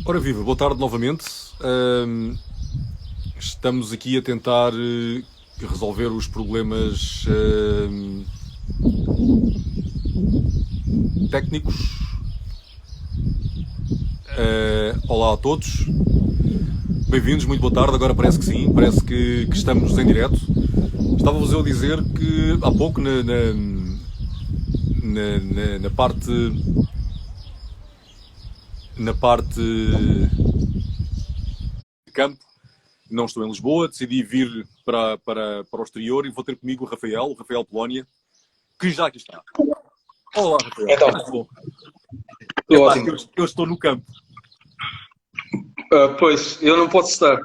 Ora viva, boa tarde novamente. Estamos aqui a tentar resolver os problemas técnicos. Olá a todos. Bem-vindos, muito boa tarde. Agora parece que sim, parece que estamos em direto. Estava-vos eu a dizer que há pouco na parte de campo, não estou em Lisboa, decidi vir para o exterior e vou ter comigo o Rafael Polónia, que já aqui está. Olá, Rafael. Então, Bom. estou ótimo. Eu estou no campo. Pois, eu não posso estar.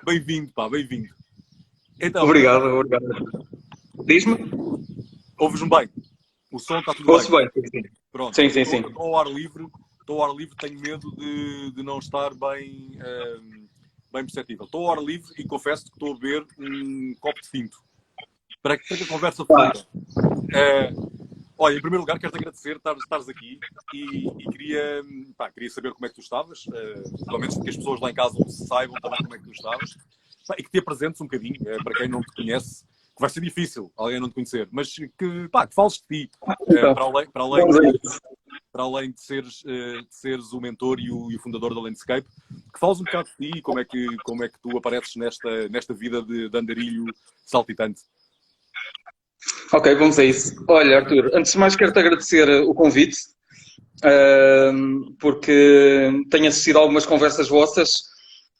Bem-vindo, pá, bem-vindo. Então, Obrigado. Diz-me? ouves-me bem? O som está tudo Ouço bem? bem. Pronto. Sim. Estou ao ar livre, tenho medo de não estar bem perceptível. Estou ao ar livre e confesso que estou a beber um copo de tinto. Para que a conversa flua. Olha, em primeiro lugar, quero-te agradecer estares aqui e queria saber como é que tu estavas, pelo menos que as pessoas lá em casa saibam também como é que tu estavas, e que te apresentes um bocadinho, para quem não te conhece, que vai ser difícil alguém não te conhecer, mas que fales de ti, Então, para além de seres o mentor e o fundador da Landscape, que fales um bocado de ti e como é que tu apareces nesta vida de andarilho saltitante. Ok, vamos a isso. Olha, Arthur, antes de mais quero-te agradecer o convite, porque tenho assistido a algumas conversas vossas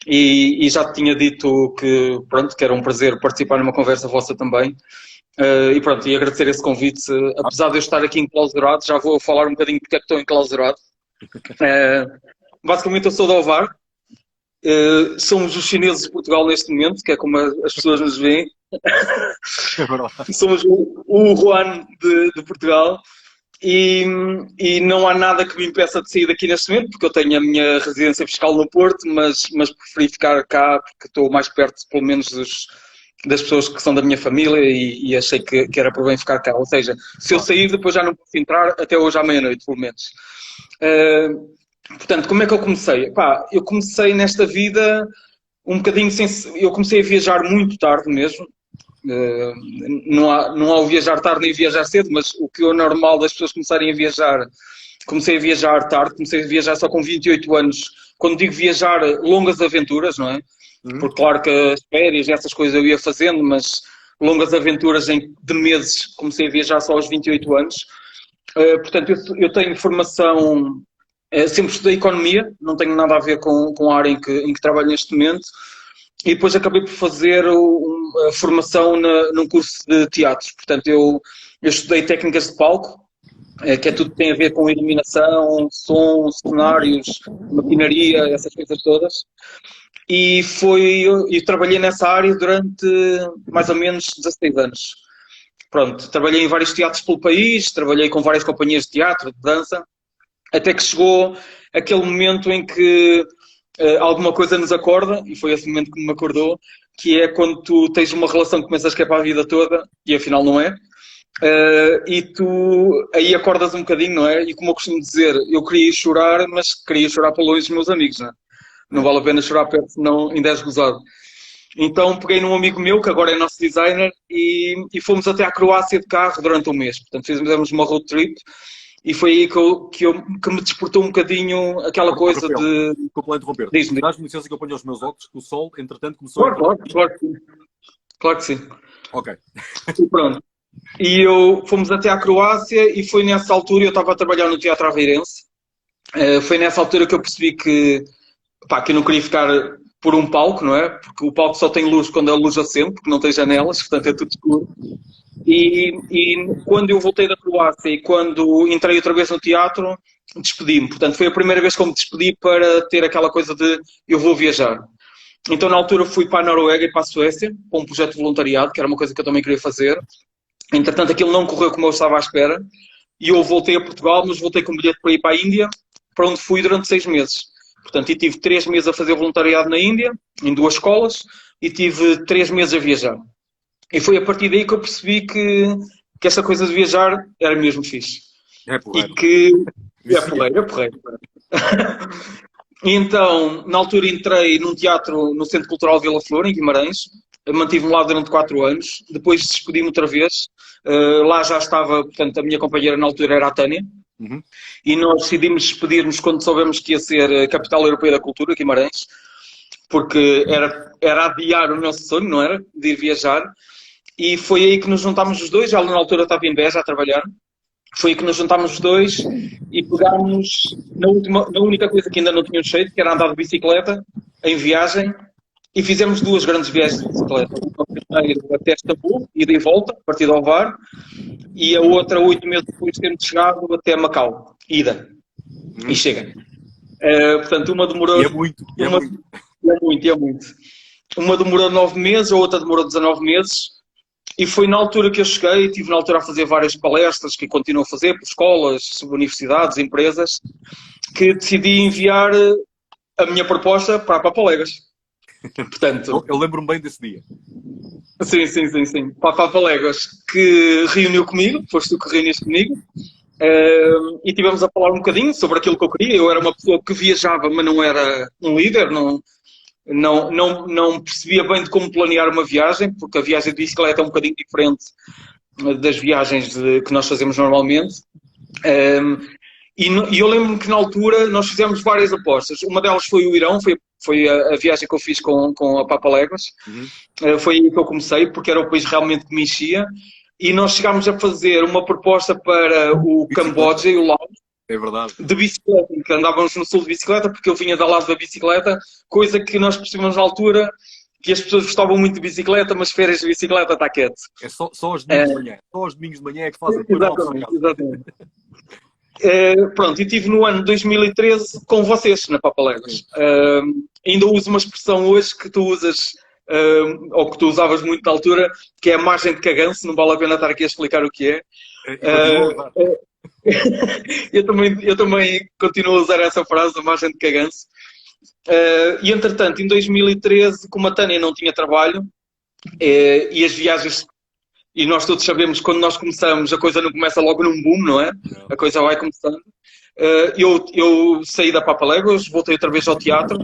e já te tinha dito que, pronto, que era um prazer participar numa conversa vossa também. E pronto, e agradecer esse convite. Apesar de eu estar aqui enclausurado, já vou falar um bocadinho porque é que estou enclausurado. Basicamente eu sou de Ovar. Somos os chineses de Portugal neste momento, que é como as pessoas nos veem. É verdade. Somos o Wuhan de Portugal e não há nada que me impeça de sair daqui neste momento, porque eu tenho a minha residência fiscal no Porto, mas preferi ficar cá porque estou mais perto, pelo menos, das pessoas que são da minha família e achei que era por bem ficar cá. Ou seja, se eu sair, depois já não posso entrar até hoje à meia-noite, pelo menos. Portanto, como é que eu comecei? Eu comecei nesta vida um bocadinho sem... Eu comecei a viajar muito tarde mesmo. Não há o viajar tarde nem viajar cedo, mas o que é normal das pessoas começarem a viajar, comecei a viajar tarde, comecei a viajar só com 28 anos. Quando digo viajar, longas aventuras, não é? Porque claro que as férias e essas coisas eu ia fazendo, mas longas aventuras de meses, comecei a viajar só aos 28 anos. Portanto, eu tenho formação, sempre estudei economia, não tenho nada a ver com a área em que trabalho neste momento. E depois acabei por fazer a formação num curso de teatro. Portanto, eu estudei técnicas de palco, que é tudo que tem a ver com iluminação, som, cenários, maquinaria, essas coisas todas. E trabalhei nessa área durante mais ou menos 16 anos. Pronto, trabalhei em vários teatros pelo país, trabalhei com várias companhias de teatro, de dança, até que chegou aquele momento em que alguma coisa nos acorda, e foi esse momento que me acordou, que é quando tu tens uma relação que pensas que é para a vida toda, e afinal não é, e tu aí acordas um bocadinho, não é? E como eu costumo dizer, eu queria chorar, mas queria chorar para longe dos meus amigos, não é? Não vale a pena chorar perto, senão ainda és gozado. Então peguei num amigo meu, que agora é nosso designer, e fomos até à Croácia de carro durante um mês. Portanto, fizemos uma road trip, e foi aí que me despertou um bocadinho aquela coisa de... Desculpa lá interromper. Diz-me. Dás-me licença que eu ponho os meus óculos, que o sol, entretanto, começou a... Claro que sim. Claro que sim. Ok. E pronto. Fomos até à Croácia e foi nessa altura, eu estava a trabalhar no Teatro Aveirense, foi nessa altura que eu percebi que eu não queria ficar por um palco, não é? Porque o palco só tem luz quando a luz acende, porque não tem janelas, portanto é tudo escuro. E quando eu voltei da Croácia e quando entrei outra vez no teatro, despedi-me. Portanto, foi a primeira vez que eu me despedi para ter aquela coisa de eu vou viajar. Então, na altura, fui para a Noruega e para a Suécia, para um projeto de voluntariado, que era uma coisa que eu também queria fazer. Entretanto, aquilo não correu como eu estava à espera. E eu voltei a Portugal, mas voltei com um bilhete para ir para a Índia, para onde fui durante 6 meses. Portanto, e tive 3 meses a fazer voluntariado na Índia, em 2 escolas, e tive 3 meses a viajar. E foi a partir daí que eu percebi que essa coisa de viajar era mesmo fixe. É porreiro. E que... É porreiro. E então, na altura, entrei num teatro no Centro Cultural Vila Flor, em Guimarães. Mantive-me lá durante 4 anos. Depois despedi-me outra vez. Lá já estava, portanto, a minha companheira na altura era a Tânia. Uhum. E nós decidimos despedir-nos quando soubemos que ia ser a Capital Europeia da Cultura, Guimarães. Porque era adiar o nosso sonho, não era? De ir viajar. E foi aí que nos juntámos os dois. Já na altura estava em Beja a trabalhar. Foi aí que nos juntámos os dois e pegámos na única coisa que ainda não tínhamos feito, que era andar de bicicleta em viagem, e fizemos 2 grandes viagens de bicicleta. Uma primeira até Istambul, ida e volta, a partir de Ovar, e a outra 8 meses depois de termos chegado até Macau, ida. E chega. Portanto, uma demorou... E é muito, é muito. Uma demorou 9 meses, a outra demorou 19 meses. E foi na altura que eu cheguei, estive na altura a fazer várias palestras que continuo a fazer por escolas, universidades, empresas, que decidi enviar a minha proposta para a Papaléguas. Portanto, eu lembro-me bem desse dia. Sim. Para a Papaléguas, que reuniu comigo, foste tu que reuniste comigo, e tivemos a falar um bocadinho sobre aquilo que eu queria. Eu era uma pessoa que viajava, mas não era um líder, não percebia bem de como planear uma viagem, porque a viagem de bicicleta é um bocadinho diferente das viagens que nós fazemos normalmente. E eu lembro-me que na altura nós fizemos várias apostas. Uma delas foi o Irão, foi a viagem que eu fiz com a Papaléguas. Foi aí que eu comecei, porque era o país realmente que me enchia. E nós chegámos a fazer uma proposta para o Camboja e o Laos. É verdade. De bicicleta, que andávamos no sul de bicicleta, porque eu vinha da lado da bicicleta, coisa que nós percebemos na altura, que as pessoas gostavam muito de bicicleta, mas férias de bicicleta está quieto. É só os domingos de manhã. Só os domingos de manhã é que fazem Exatamente. Pronto, e estive no ano 2013 com vocês, na Papaléguas. Ainda uso uma expressão hoje que tu usas, ou que tu usavas muito na altura, que é a margem de caganço, não vale a pena estar aqui a explicar o que é. Eu também continuo a usar essa frase, a margem de caganço. E entretanto, em 2013, como a Tânia não tinha trabalho, e as viagens, e nós todos sabemos que quando nós começamos, a coisa não começa logo num boom, não é? A coisa vai começando. Eu saí da Papaléguas, voltei outra vez ao teatro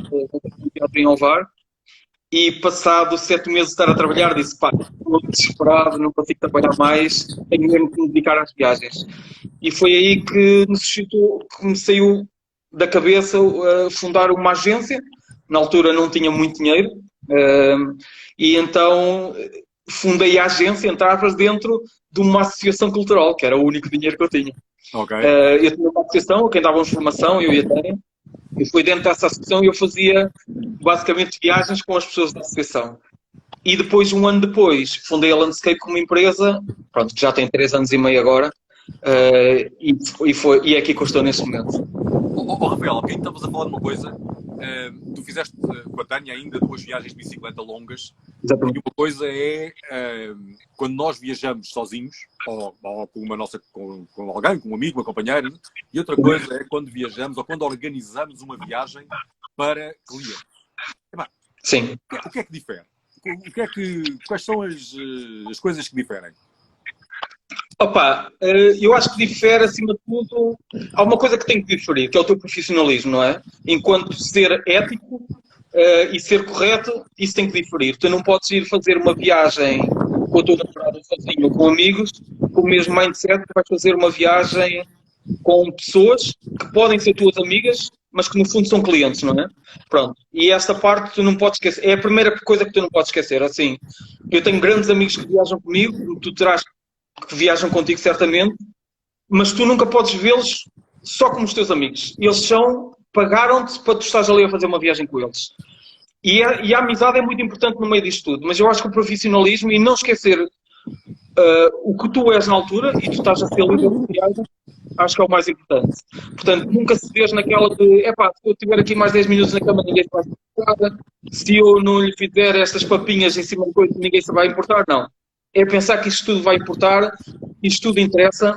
em Ovar, e passado 7 meses de estar a trabalhar, disse, pá, estou desesperado, não consigo trabalhar mais, tenho mesmo que me dedicar às viagens. E foi aí que me saiu da cabeça fundar uma agência. Na altura não tinha muito dinheiro, e então fundei a agência, entrava dentro de uma associação cultural, que era o único dinheiro que eu tinha. Okay. Eu tinha uma associação, quem dava formação, eu e a Tânia, e foi dentro dessa associação eu fazia basicamente viagens com as pessoas da associação. E depois, um ano depois, fundei a Landscape como empresa, pronto, que já tem 3 anos e meio agora, e é aqui que eu estou neste momento. Rafael, aqui estavas a falar de uma coisa, tu fizeste com a Tânia ainda 2 viagens de bicicleta longas. Exatamente. E uma coisa é quando nós viajamos sozinhos, ou com alguém, com um amigo, uma companheira, e outra coisa é quando viajamos ou quando organizamos uma viagem para clientes. Sim. O que é que difere? Quais são as coisas que diferem? Opa, eu acho que difere, acima de tudo, há uma coisa que tem que diferir, que é o teu profissionalismo, não é? Enquanto ser ético e ser correto, isso tem que diferir. Tu não podes ir fazer uma viagem com a tua namorada sozinho ou com amigos, com o mesmo mindset que vais fazer uma viagem com pessoas que podem ser tuas amigas, mas que no fundo são clientes, não é? Pronto. E esta parte tu não podes esquecer. É a primeira coisa que tu não podes esquecer. Assim, eu tenho grandes amigos que viajam comigo, tu terás que viajam contigo certamente, mas tu nunca podes vê-los só como os teus amigos. Eles pagaram-te para tu estás ali a fazer uma viagem com eles. E a amizade é muito importante no meio disto tudo, mas eu acho que o profissionalismo e não esquecer o que tu és na altura e tu estás a ser líder de viagem, acho que é o mais importante. Portanto, nunca se vês naquela de, se eu estiver aqui mais 10 minutos na cama, ninguém se vai importar. Se eu não lhe fizer estas papinhas em cima de coisa, ninguém se vai importar. Não. É pensar que isto tudo vai importar, isto tudo interessa.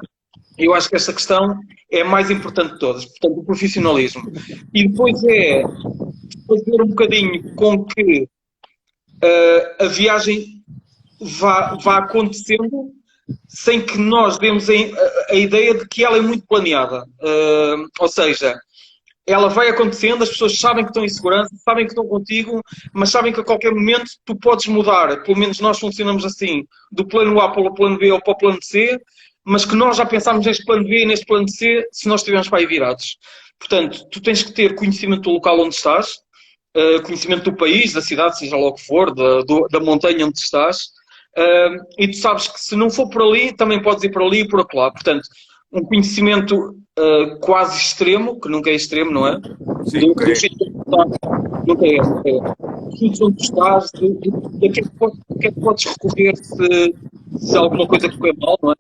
Eu acho que esta questão é a mais importante de todas. Portanto, o profissionalismo. E depois é fazer um bocadinho com que a viagem vá acontecendo sem que nós demos a ideia de que ela é muito planeada. Ou seja, ela vai acontecendo, as pessoas sabem que estão em segurança, sabem que estão contigo, mas sabem que a qualquer momento tu podes mudar. Pelo menos nós funcionamos assim, do plano A para o plano B ou para o plano C, mas que nós já pensámos neste plano B e neste plano C se nós estivermos para aí virados. Portanto, tu tens que ter conhecimento do local onde estás, conhecimento do país, da cidade, seja lá o que for, da montanha onde estás, e tu sabes que se não for por ali, também podes ir por ali e por acolá. Portanto, um conhecimento quase extremo, que nunca é extremo, não é? Sim, Do sítio onde estás, nunca é. Do sítio onde tu estás, de a que é que podes recorrer se alguma coisa correr mal, não é?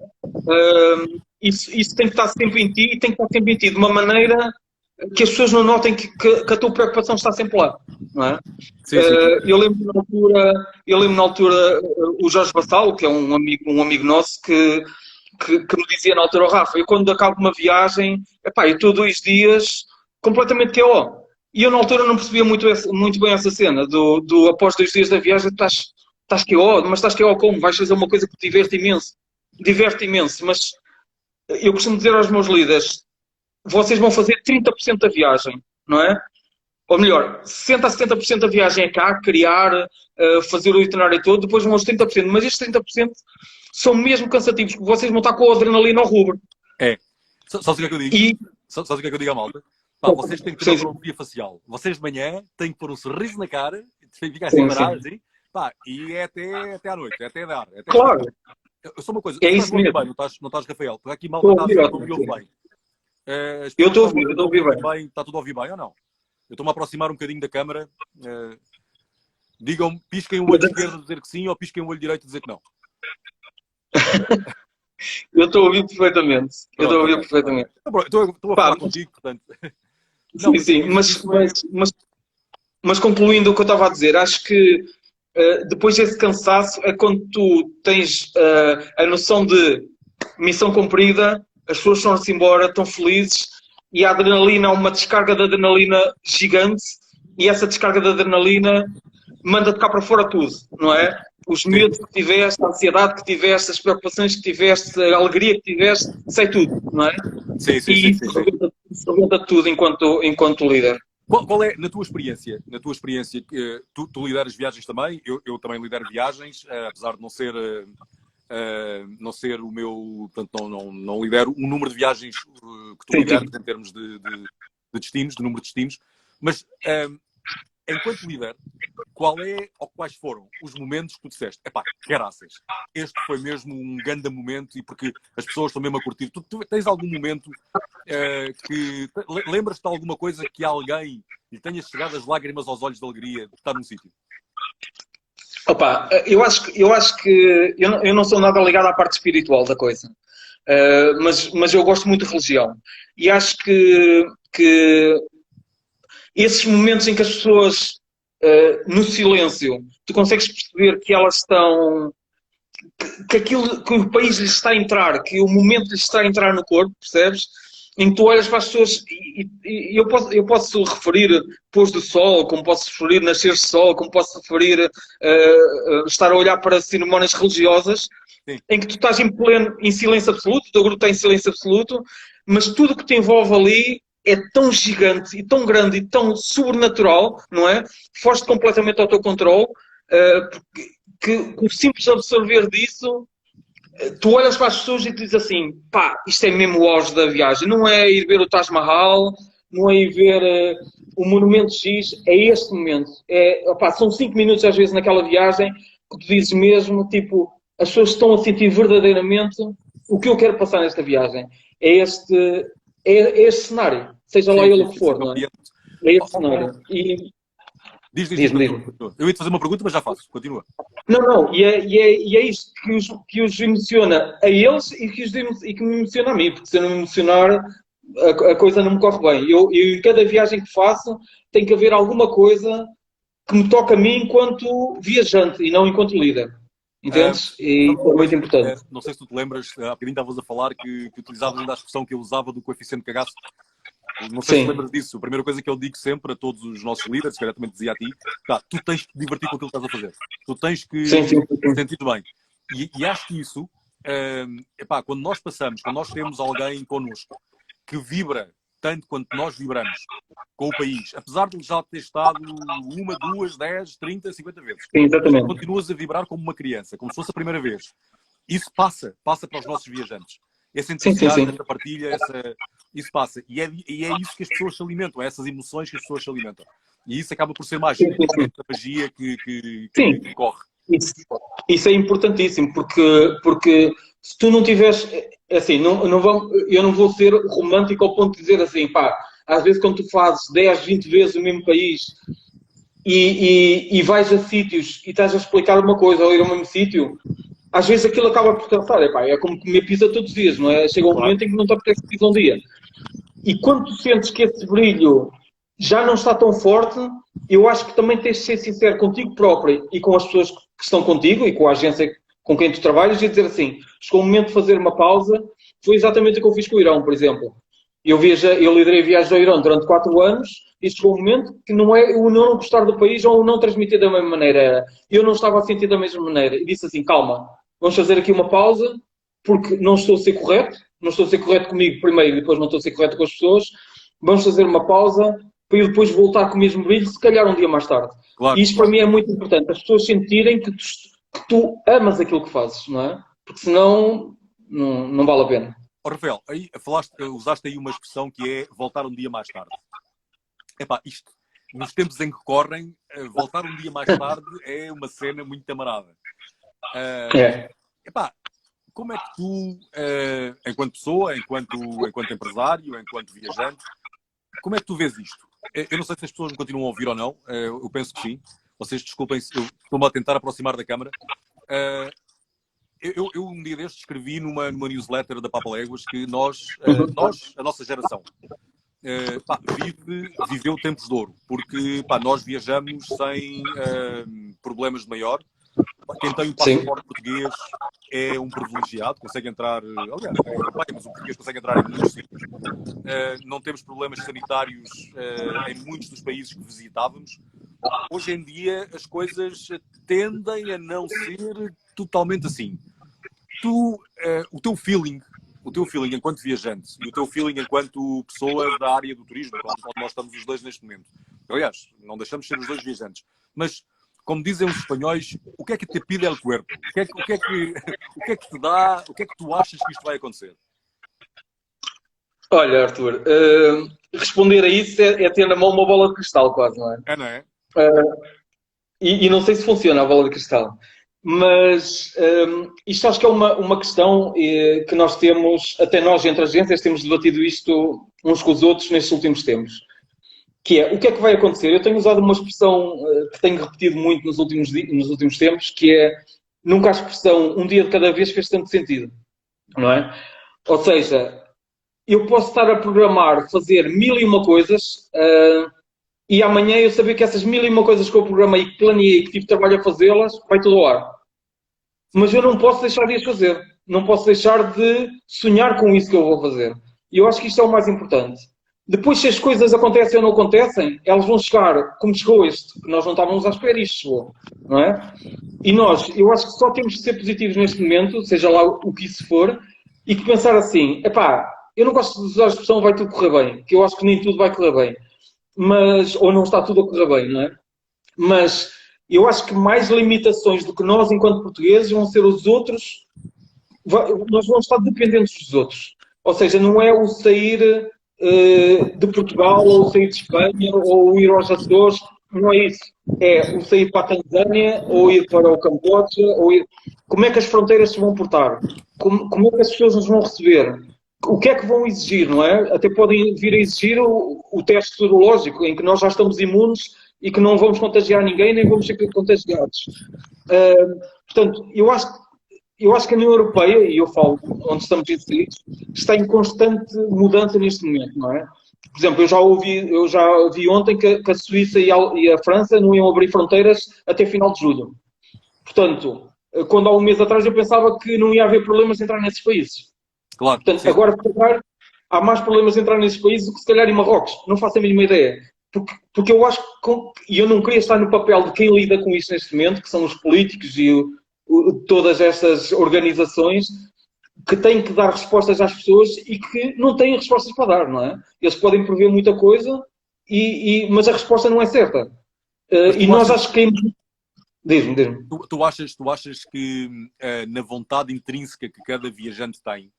Isso tem que estar sempre em ti e tem que estar sempre em ti de uma maneira que as pessoas não notem que a tua preocupação está sempre lá, não é? sim, sim. Eu lembro na altura o Jorge Vassalo, que é um amigo nosso, que me dizia na altura, Rafa, eu quando acabo uma viagem, epá, eu estou 2 dias completamente KO. E eu na altura não percebia muito bem essa cena, após 2 dias da viagem estás KO, mas estás KO como? Vais fazer uma coisa que te diverte imenso. Diverte imenso, mas eu costumo dizer aos meus líderes, vocês vão fazer 30% da viagem, não é? Ou melhor, 60% a 70% da viagem é cá, criar, fazer o itinerário todo, depois vão aos 30%, mas estes 30% são mesmo cansativos, porque vocês vão estar com a adrenalina ao rubro. É. Sabes o que é que eu digo? Sabes o que é que eu digo à malta? Pá, vocês têm que ter uma fotografia facial. Vocês de manhã têm que pôr um sorriso na cara, têm que ficar assim parados, pá, e é até à noite, é até dar. É até claro. Eu sou uma coisa, é isso mesmo. Bem, não estás, Rafael? Porque aqui malta está a ouvir bem. Eu estou a ouvir bem. Está tudo a ouvir bem ou não? Eu estou-me a aproximar um bocadinho da câmara. Digam, pisquem o olho esquerdo a dizer que sim ou pisquem o olho direito a dizer que não. Eu estou a ouvir perfeitamente. Perfeitamente. Estou a falar contigo, portanto. Sim, mas concluindo o que eu estava a dizer, acho que depois desse cansaço é quando tu tens a noção de missão cumprida, as pessoas estão-se embora, estão felizes, e a adrenalina, uma descarga de adrenalina gigante, e essa descarga de adrenalina manda-te cá para fora tudo, não é? Os medos que tiveste, a ansiedade que tiveste, as preocupações que tiveste, a alegria que tiveste, sai tudo, não é? Sim. Rebenta tudo enquanto líder. Qual é, na tua experiência, tu lideras viagens também, eu também lidero viagens, apesar de não ser o meu, portanto, não lidero o número de viagens que tu lideras em termos de destinos, de número de destinos, mas enquanto líder, quais foram os momentos que tu disseste, epá, caraças, este foi mesmo um grande momento e porque as pessoas estão mesmo a curtir. Tu tens algum momento que lembras-te de alguma coisa que alguém lhe tenha chegado as lágrimas aos olhos de alegria de estar num sítio? Opa, eu acho que eu não sou nada ligado à parte espiritual da coisa, mas eu gosto muito de religião e acho que esses momentos em que as pessoas no silêncio tu consegues perceber que elas estão que o país lhes está a entrar, que o momento lhes está a entrar no corpo, percebes? Em que tu olhas para as pessoas e eu posso referir pôr do sol, como posso referir nascer de sol, como posso referir estar a olhar para cerimónias religiosas. Sim. Em que tu estás em silêncio absoluto, o teu grupo está em silêncio absoluto, mas tudo o que te envolve ali é tão gigante e tão grande e tão sobrenatural, não é? Foge completamente ao teu controle, que o simples absorver disso, tu olhas para as pessoas e tu dizes assim, pá, isto é mesmo o auge da viagem, não é ir ver o Taj Mahal, não é ir ver o Monumento X, é este momento. São 5 minutos às vezes naquela viagem que tu dizes mesmo, tipo, as pessoas estão a sentir verdadeiramente o que eu quero passar nesta viagem. É este cenário, seja lá ele o que for, não é? É este cenário. Diz-me. Eu ia te fazer uma pergunta, mas já faço. Continua. Não, e é isto que os emociona a eles e que me emociona a mim, porque se eu não me emocionar, a coisa não me corre bem. Eu em cada viagem que faço, tem que haver alguma coisa que me toca a mim enquanto viajante e não enquanto líder. Entendes? E é muito importante. Não sei se tu te lembras, há bocadinho estavas a falar que utilizavas ainda a expressão que eu usava do coeficiente de cagaço. Não sei se te lembras disso. A primeira coisa que eu digo sempre a todos os nossos líderes, que também dizia a ti, tu tens que te divertir com aquilo que estás a fazer. Tu tens que sentir-te bem. E acho que isso, quando nós temos alguém connosco que vibra tanto quanto nós vibramos com o país, apesar de já ter estado 1, 2, 10, 30, 50 vezes, Sim, exatamente. continuas a vibrar como uma criança, como se fosse a primeira vez. Isso passa para os nossos viajantes. Esse entusiasmo, essa partilha, isso passa. E é isso que as pessoas se alimentam, é essas emoções que as pessoas se alimentam. E isso acaba por ser mágico, é a magia que corre. Isso é importantíssimo, porque se tu não tiveres, assim, eu não vou ser romântico ao ponto de dizer assim, pá, às vezes quando tu fazes 10, 20 vezes o mesmo país e vais a sítios e estás a explicar uma coisa ou ir ao mesmo sítio, às vezes aquilo acaba por cansar, é como comer pizza todos os dias, não é? Chega um momento em que não te apetece pizza um dia. E quando tu sentes que esse brilho já não está tão forte, eu acho que também tens de ser sincero contigo próprio e com as pessoas que estão contigo e com a agência com quem tu trabalhas e dizer assim, chegou o momento de fazer uma pausa. Foi exatamente o que eu fiz com o Irão, por exemplo. Eu liderei viagens ao Irão durante 4 anos e chegou um momento que não é o não gostar do país ou o não transmitir da mesma maneira. Eu não estava a sentir da mesma maneira. E disse assim, calma, vamos fazer aqui uma pausa porque não estou a ser correto. Não estou a ser correto comigo primeiro e depois não estou a ser correto com as pessoas. Vamos fazer uma pausa para eu depois voltar com o mesmo brilho, se calhar um dia mais tarde. Claro, e isto para mim é muito importante. As pessoas sentirem que tu amas aquilo que fazes, não é? Porque senão não vale a pena. Rafael, aí usaste aí uma expressão que é voltar um dia mais tarde. Epá, isto, nos tempos em que correm, voltar um dia mais tarde é uma cena muito camarada. Epá, como é que tu, enquanto pessoa, enquanto empresário, enquanto viajante, como é que tu vês isto? Eu não sei se as pessoas me continuam a ouvir ou não, eu penso que sim. Vocês desculpem se eu estou-me a tentar aproximar da câmara. Eu um dia destes escrevi numa newsletter da Papaléguas que a nossa geração, viveu tempos de ouro, porque nós viajamos sem problemas de maior. Quem tem o passaporte português é um privilegiado, consegue entrar, aliás, mas o português consegue entrar em muitos sítios. Não temos problemas sanitários em muitos dos países que visitávamos. Hoje em dia as coisas tendem a não ser totalmente assim. O teu feeling enquanto viajante e o teu feeling enquanto pessoa da área do turismo, onde nós estamos os dois neste momento. Aliás, não deixamos de ser os dois viajantes. Mas, como dizem os espanhóis, o que é que te pide el cuerpo? O que é que te dá? O que é que tu achas que isto vai acontecer? Olha, Arthur, responder a isso é ter na mão uma bola de cristal quase, não é? Não é? E não sei se funciona a bola de cristal. Mas isto acho que é uma questão que nós temos, até nós entre agências, temos debatido isto uns com os outros nestes últimos tempos. Que é, o que é que vai acontecer? Eu tenho usado uma expressão que tenho repetido muito nos últimos tempos, que é, nunca a expressão um dia de cada vez fez tanto sentido. Não é? Ou seja, eu posso estar a programar, fazer 1001 coisas e amanhã eu saber que essas 1001 coisas que eu programei e que planeei e que tive trabalho a fazê-las, vai tudo ao ar. Mas eu não posso deixar de as fazer. Não posso deixar de sonhar com isso que eu vou fazer. E eu acho que isto é o mais importante. Depois, se as coisas acontecem ou não acontecem, elas vão chegar, como chegou este, que nós não estávamos à espera, isto chegou. Não é? E eu acho que só temos de ser positivos neste momento, seja lá o que isso for, e que pensar assim, eu não gosto de usar a expressão vai tudo correr bem, porque eu acho que nem tudo vai correr bem. Ou não está tudo a correr bem, não é? Mas eu acho que mais limitações do que nós, enquanto portugueses, vão ser os outros. Nós vamos estar dependentes dos outros. Ou seja, não é o sair de Portugal, ou sair de Espanha, ou ir aos Açores. Não é isso. É o sair para a Tanzânia, ou ir para o Camboja, Como é que as fronteiras se vão portar? Como é que as pessoas nos vão receber? O que é que vão exigir, não é? Até podem vir a exigir o teste sorológico, em que nós já estamos imunes e que não vamos contagiar ninguém, nem vamos ser contagiados. Portanto, eu acho que a União Europeia, e eu falo onde estamos inseridos, está em constante mudança neste momento, não é? Por exemplo, eu já ouvi ontem que a Suíça e a França não iam abrir fronteiras até final de julho. Portanto, quando há um mês atrás eu pensava que não ia haver problemas de entrar nesses países. Claro. Portanto, sim. agora, se calhar, há mais problemas de entrar nesses países do que se calhar em Marrocos. Não faço a mínima ideia. Porque eu acho e eu não queria estar no papel de quem lida com isso neste momento, que são os políticos e todas estas organizações, que têm que dar respostas às pessoas e que não têm respostas para dar, não é? Eles podem prever muita coisa, mas a resposta não é certa. Mas E tu nós achas, acho que... Diz-me. tu achas que na vontade intrínseca que cada viajante tem,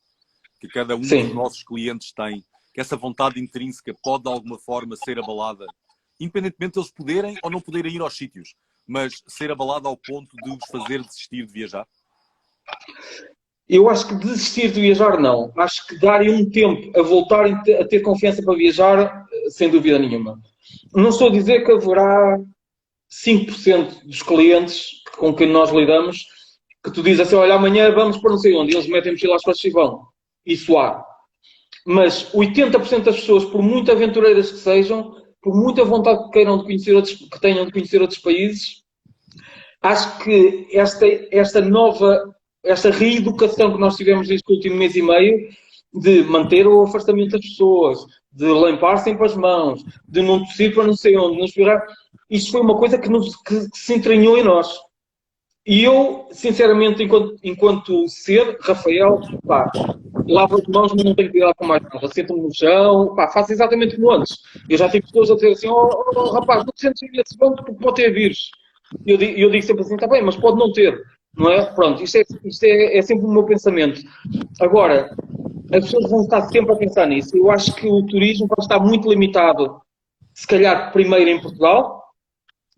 que cada um dos Sim. nossos clientes tem, que essa vontade intrínseca pode de alguma forma ser abalada, independentemente de eles poderem ou não poderem ir aos sítios, mas ser abalada ao ponto de os fazer desistir de viajar? Eu acho que desistir de viajar, não. Acho que darem um tempo a voltarem a ter confiança para viajar, sem dúvida nenhuma. Não estou a dizer que haverá 5% dos clientes com quem nós lidamos que tu dizes assim, olha, amanhã vamos para não sei onde, e eles metem mochila às costas e vão. Isso há. Mas 80% das pessoas, por muito aventureiras que sejam, por muita vontade que queiram de conhecer que tenham de conhecer outros países, acho que esta reeducação que nós tivemos neste último mês e meio, de manter o afastamento das pessoas, de limpar sempre as mãos, de não tossir para não sei onde, não espirrar, isto foi uma coisa que se entranhou em nós. E eu, sinceramente, enquanto ser, Rafael, pá, lavo as mãos, mas não tenho cuidado com mais nada. Sento-me no chão, pá, faço exatamente como antes. Eu já tive pessoas a dizer assim, rapaz, não te sentes aí nesse banco porque pode ter vírus. Eu digo sempre assim, está bem, mas pode não ter, não é? Pronto, isto é sempre o meu pensamento. Agora, as pessoas vão estar sempre a pensar nisso. Eu acho que o turismo vai estar muito limitado, se calhar primeiro em Portugal,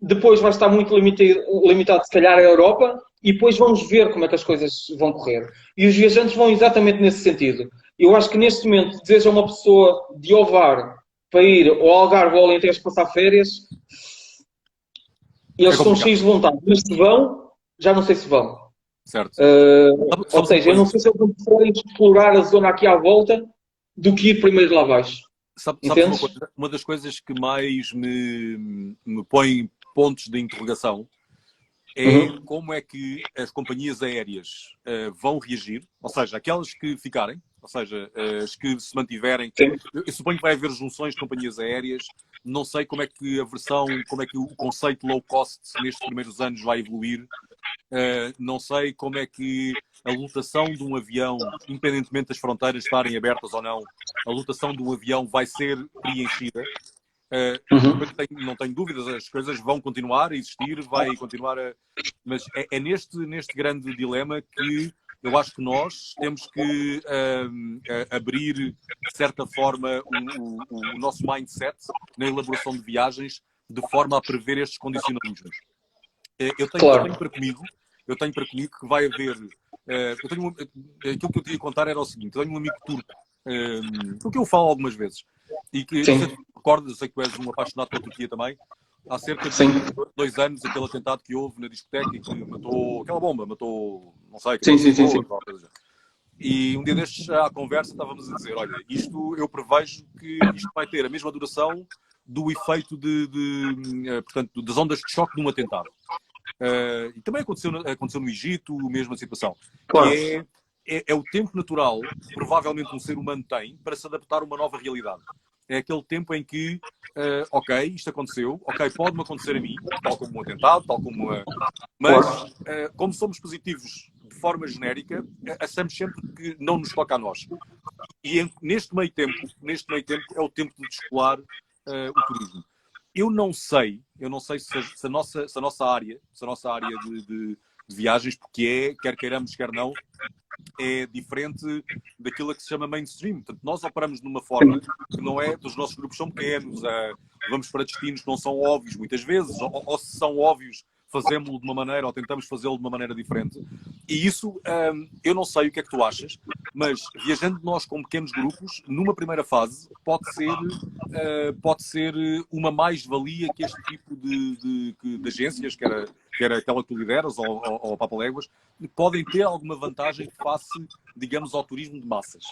depois vai estar muito limitado se calhar, à Europa, e depois vamos ver como é que as coisas vão correr. E os viajantes vão exatamente nesse sentido. Eu acho que neste momento deseja uma pessoa de Ovar para ir ao Algarve ou ao Alentejo passar férias, e eles estão cheios de vontade. Mas se vão, já não sei se vão. Certo. Ou seja, eu não sei se eles vão preferir explorar a zona aqui à volta do que ir primeiro lá abaixo. Sabes uma coisa? Uma das coisas que mais me põe pontos de interrogação é como é que as companhias aéreas vão reagir, ou seja, aquelas que ficarem, ou seja, as que se mantiverem. Eu suponho que vai haver junções de companhias aéreas, não sei como é que como é que o conceito low cost nestes primeiros anos vai evoluir, não sei como é que a lotação de um avião, independentemente das fronteiras estarem abertas ou não, a lotação de um avião vai ser preenchida. Não tenho dúvidas, as coisas vão continuar a existir, vai continuar a... Mas é neste grande dilema que eu acho que nós temos que abrir, de certa forma, o nosso mindset na elaboração de viagens de forma a prever estes condicionalismos. Eu tenho para comigo que vai haver... aquilo que eu queria contar era o seguinte, eu tenho um amigo turco, do que eu falo algumas vezes, e que, não sei se tu recordas, eu sei que tu és um apaixonado pela Turquia também, há cerca de 2 anos, aquele atentado que houve na discoteca e que matou, aquela bomba, matou, não sei, Sim. E um dia destes, à conversa, estávamos a dizer, olha, isto eu prevejo que isto vai ter a mesma duração do efeito portanto, das ondas de choque de um atentado. E também aconteceu no Egito, a mesma situação. Claro. Que é o tempo natural que provavelmente um ser humano tem para se adaptar a uma nova realidade. É aquele tempo em que, ok, isto aconteceu, ok, pode-me acontecer a mim, tal como um atentado, tal como mas, como somos positivos de forma genérica, achamos sempre que não nos toca a nós. E neste meio tempo é o tempo de descolar o turismo. Eu não sei se a nossa área de viagens, porque quer queiramos, quer não, é diferente daquilo que se chama mainstream. Portanto, nós operamos de uma forma que não é, os nossos grupos são pequenos, vamos para destinos que não são óbvios muitas vezes, ou se são óbvios, fazemos-lo de uma maneira ou tentamos fazê-lo de uma maneira diferente. E isso, eu não sei o que é que tu achas, mas viajando nós com pequenos grupos, numa primeira fase, pode ser uma mais-valia que este tipo de agências, que era aquela que tu lideras, ou Papaléguas, podem ter alguma vantagem face, digamos, ao turismo de massas.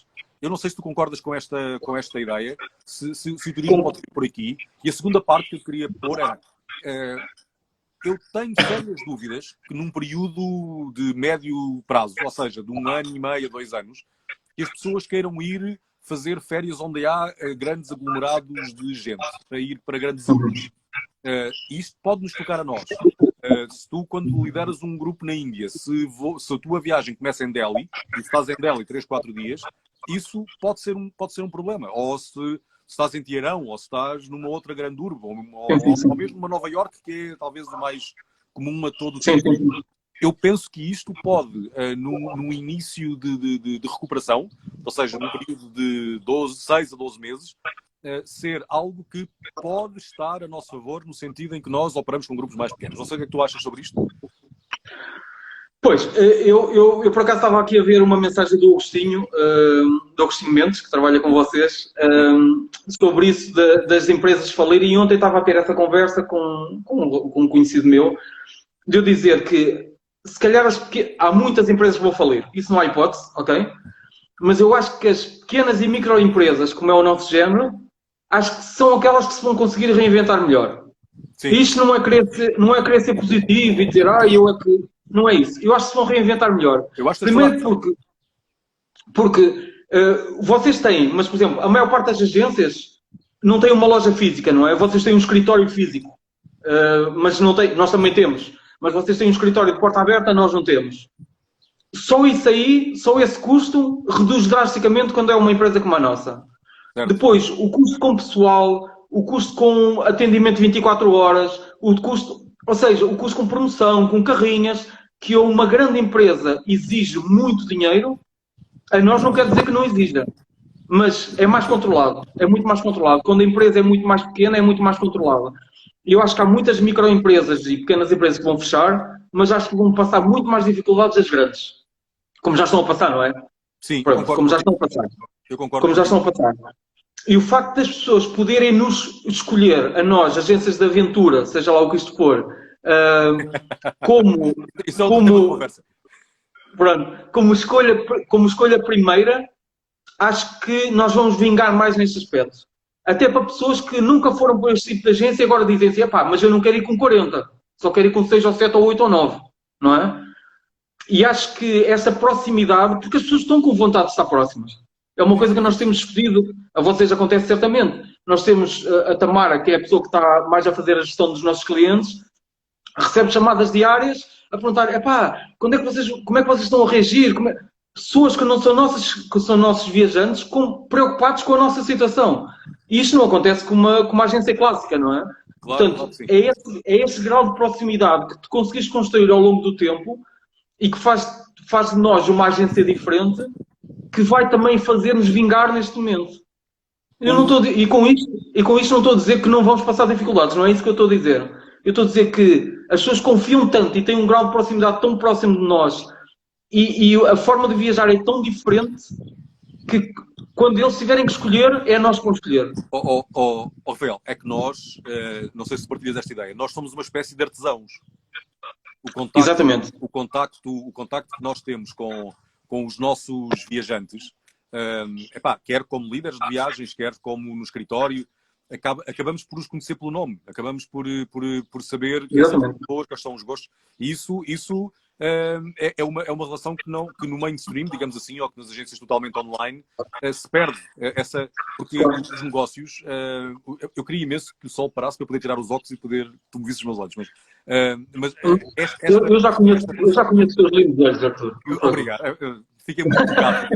Eu não sei se tu concordas com esta ideia, se o turismo pode vir por aqui. E a segunda parte que eu queria pôr era... eu tenho sérias dúvidas que num período de médio prazo, ou seja, de 1 ano e meio a 2 anos, que as pessoas queiram ir fazer férias onde há grandes aglomerados de gente, para ir para grandes ilhas. Isto pode nos tocar a nós. Se tu, quando lideras um grupo na Índia, se a tua viagem começa em Delhi, e se estás em Delhi 3, 4 dias, isso pode ser um problema. Ou se estás em Teherão, ou se estás numa outra grande urbe, ou mesmo numa Nova Iorque, que é talvez o mais comum a todo o tempo. Eu penso que isto pode, no início de recuperação, ou seja, num período de 6 a 12 meses, ser algo que pode estar a nosso favor, no sentido em que nós operamos com grupos mais pequenos. Não sei o que é que tu achas sobre isto. Pois, eu por acaso estava aqui a ver uma mensagem do Agostinho Mendes, que trabalha com vocês, sobre isso das empresas falirem, e ontem estava a ter essa conversa com um conhecido meu, de eu dizer que se calhar há muitas empresas que vão falir, isso não há hipótese, ok? Mas eu acho que as pequenas e microempresas, como é o nosso género, acho que são aquelas que se vão conseguir reinventar melhor. Sim. Isto não é querer ser positivo e dizer, eu é que... Não é isso. Eu acho que se vão reinventar melhor. Primeiro porque vocês têm, mas por exemplo, a maior parte das agências não tem uma loja física, não é? Vocês têm um escritório físico, mas não tem, nós também temos. Mas vocês têm um escritório de porta aberta, nós não temos. Só isso aí, só esse custo, reduz drasticamente quando é uma empresa como a nossa. Certo. Depois, o custo com pessoal, o custo com atendimento 24 horas, o custo com promoção, com carrinhas, que uma grande empresa exige muito dinheiro, a nós não quer dizer que não exija. Mas é mais controlado, é muito mais controlado. Quando a empresa é muito mais pequena, é muito mais controlada. E eu acho que há muitas microempresas e pequenas empresas que vão fechar, mas acho que vão passar muito mais dificuldades as grandes. Como já estão a passar, não é? Sim, como já estão a passar. Eu concordo. Como já estão a passar. E o facto das pessoas poderem nos escolher, a nós, agências de aventura, seja lá o que isto for, como escolha primeira, acho que nós vamos vingar mais neste aspecto. Até para pessoas que nunca foram para este tipo de agência e agora dizem assim, mas eu não quero ir com 40, só quero ir com 6 ou 7 ou 8 ou 9, não é? E acho que essa proximidade, porque as pessoas estão com vontade de estar próximas. É uma coisa que nós temos discutido, a vocês acontece certamente. Nós temos a Tamara, que é a pessoa que está mais a fazer a gestão dos nossos clientes, recebe chamadas diárias a perguntar, como é que vocês estão a reagir? Pessoas que não são que são nossos viajantes, preocupados com a nossa situação. E isto não acontece com uma agência clássica, não é? Claro, portanto, é esse grau de proximidade que tu conseguiste construir ao longo do tempo e que faz de nós uma agência diferente, que vai também fazer-nos vingar neste momento. E com isto não estou a dizer que não vamos passar dificuldades, não é isso que eu estou a dizer. Eu estou a dizer que as pessoas confiam tanto e têm um grau de proximidade tão próximo de nós e a forma de viajar é tão diferente que quando eles tiverem que escolher, é nós que vamos escolher. Rafael, é que nós, não sei se partilhas esta ideia, nós somos uma espécie de artesãos. Exatamente. O contacto que nós temos com os nossos viajantes, quer como líderes de viagens, quer como no escritório, acabamos por os conhecer pelo nome, acabamos por saber quem são as pessoas, quais são os gostos, e isso é uma relação que no mainstream, digamos assim, ou que nas agências totalmente online, se perde. Porque os negócios, eu queria imenso que o sol parasse para eu poder tirar os óculos e poder tu me visses os meus olhos, eu já conheço os teus lindos olhos, Arthur. Obrigado. Fiquei muito tocado.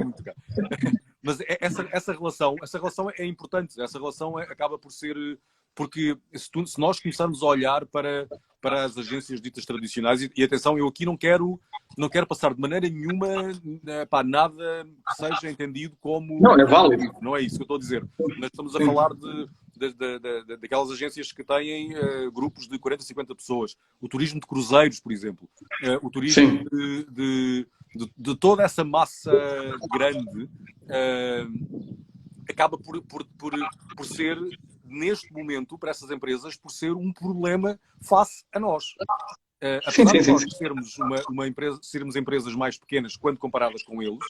Mas essa relação é importante. Essa relação acaba por ser... Porque se nós começarmos a olhar para as agências ditas tradicionais, e atenção, eu aqui não quero passar de maneira nenhuma nada que seja entendido como... Não, é válido. Não é isso que eu estou a dizer. Nós estamos a falar daquelas agências que têm grupos de 40, 50 pessoas. O turismo de cruzeiros, por exemplo. O turismo de toda essa massa grande acaba por ser, neste momento, para essas empresas, por ser um problema face a nós. Apesar de nós sermos empresas mais pequenas quando comparadas com eles,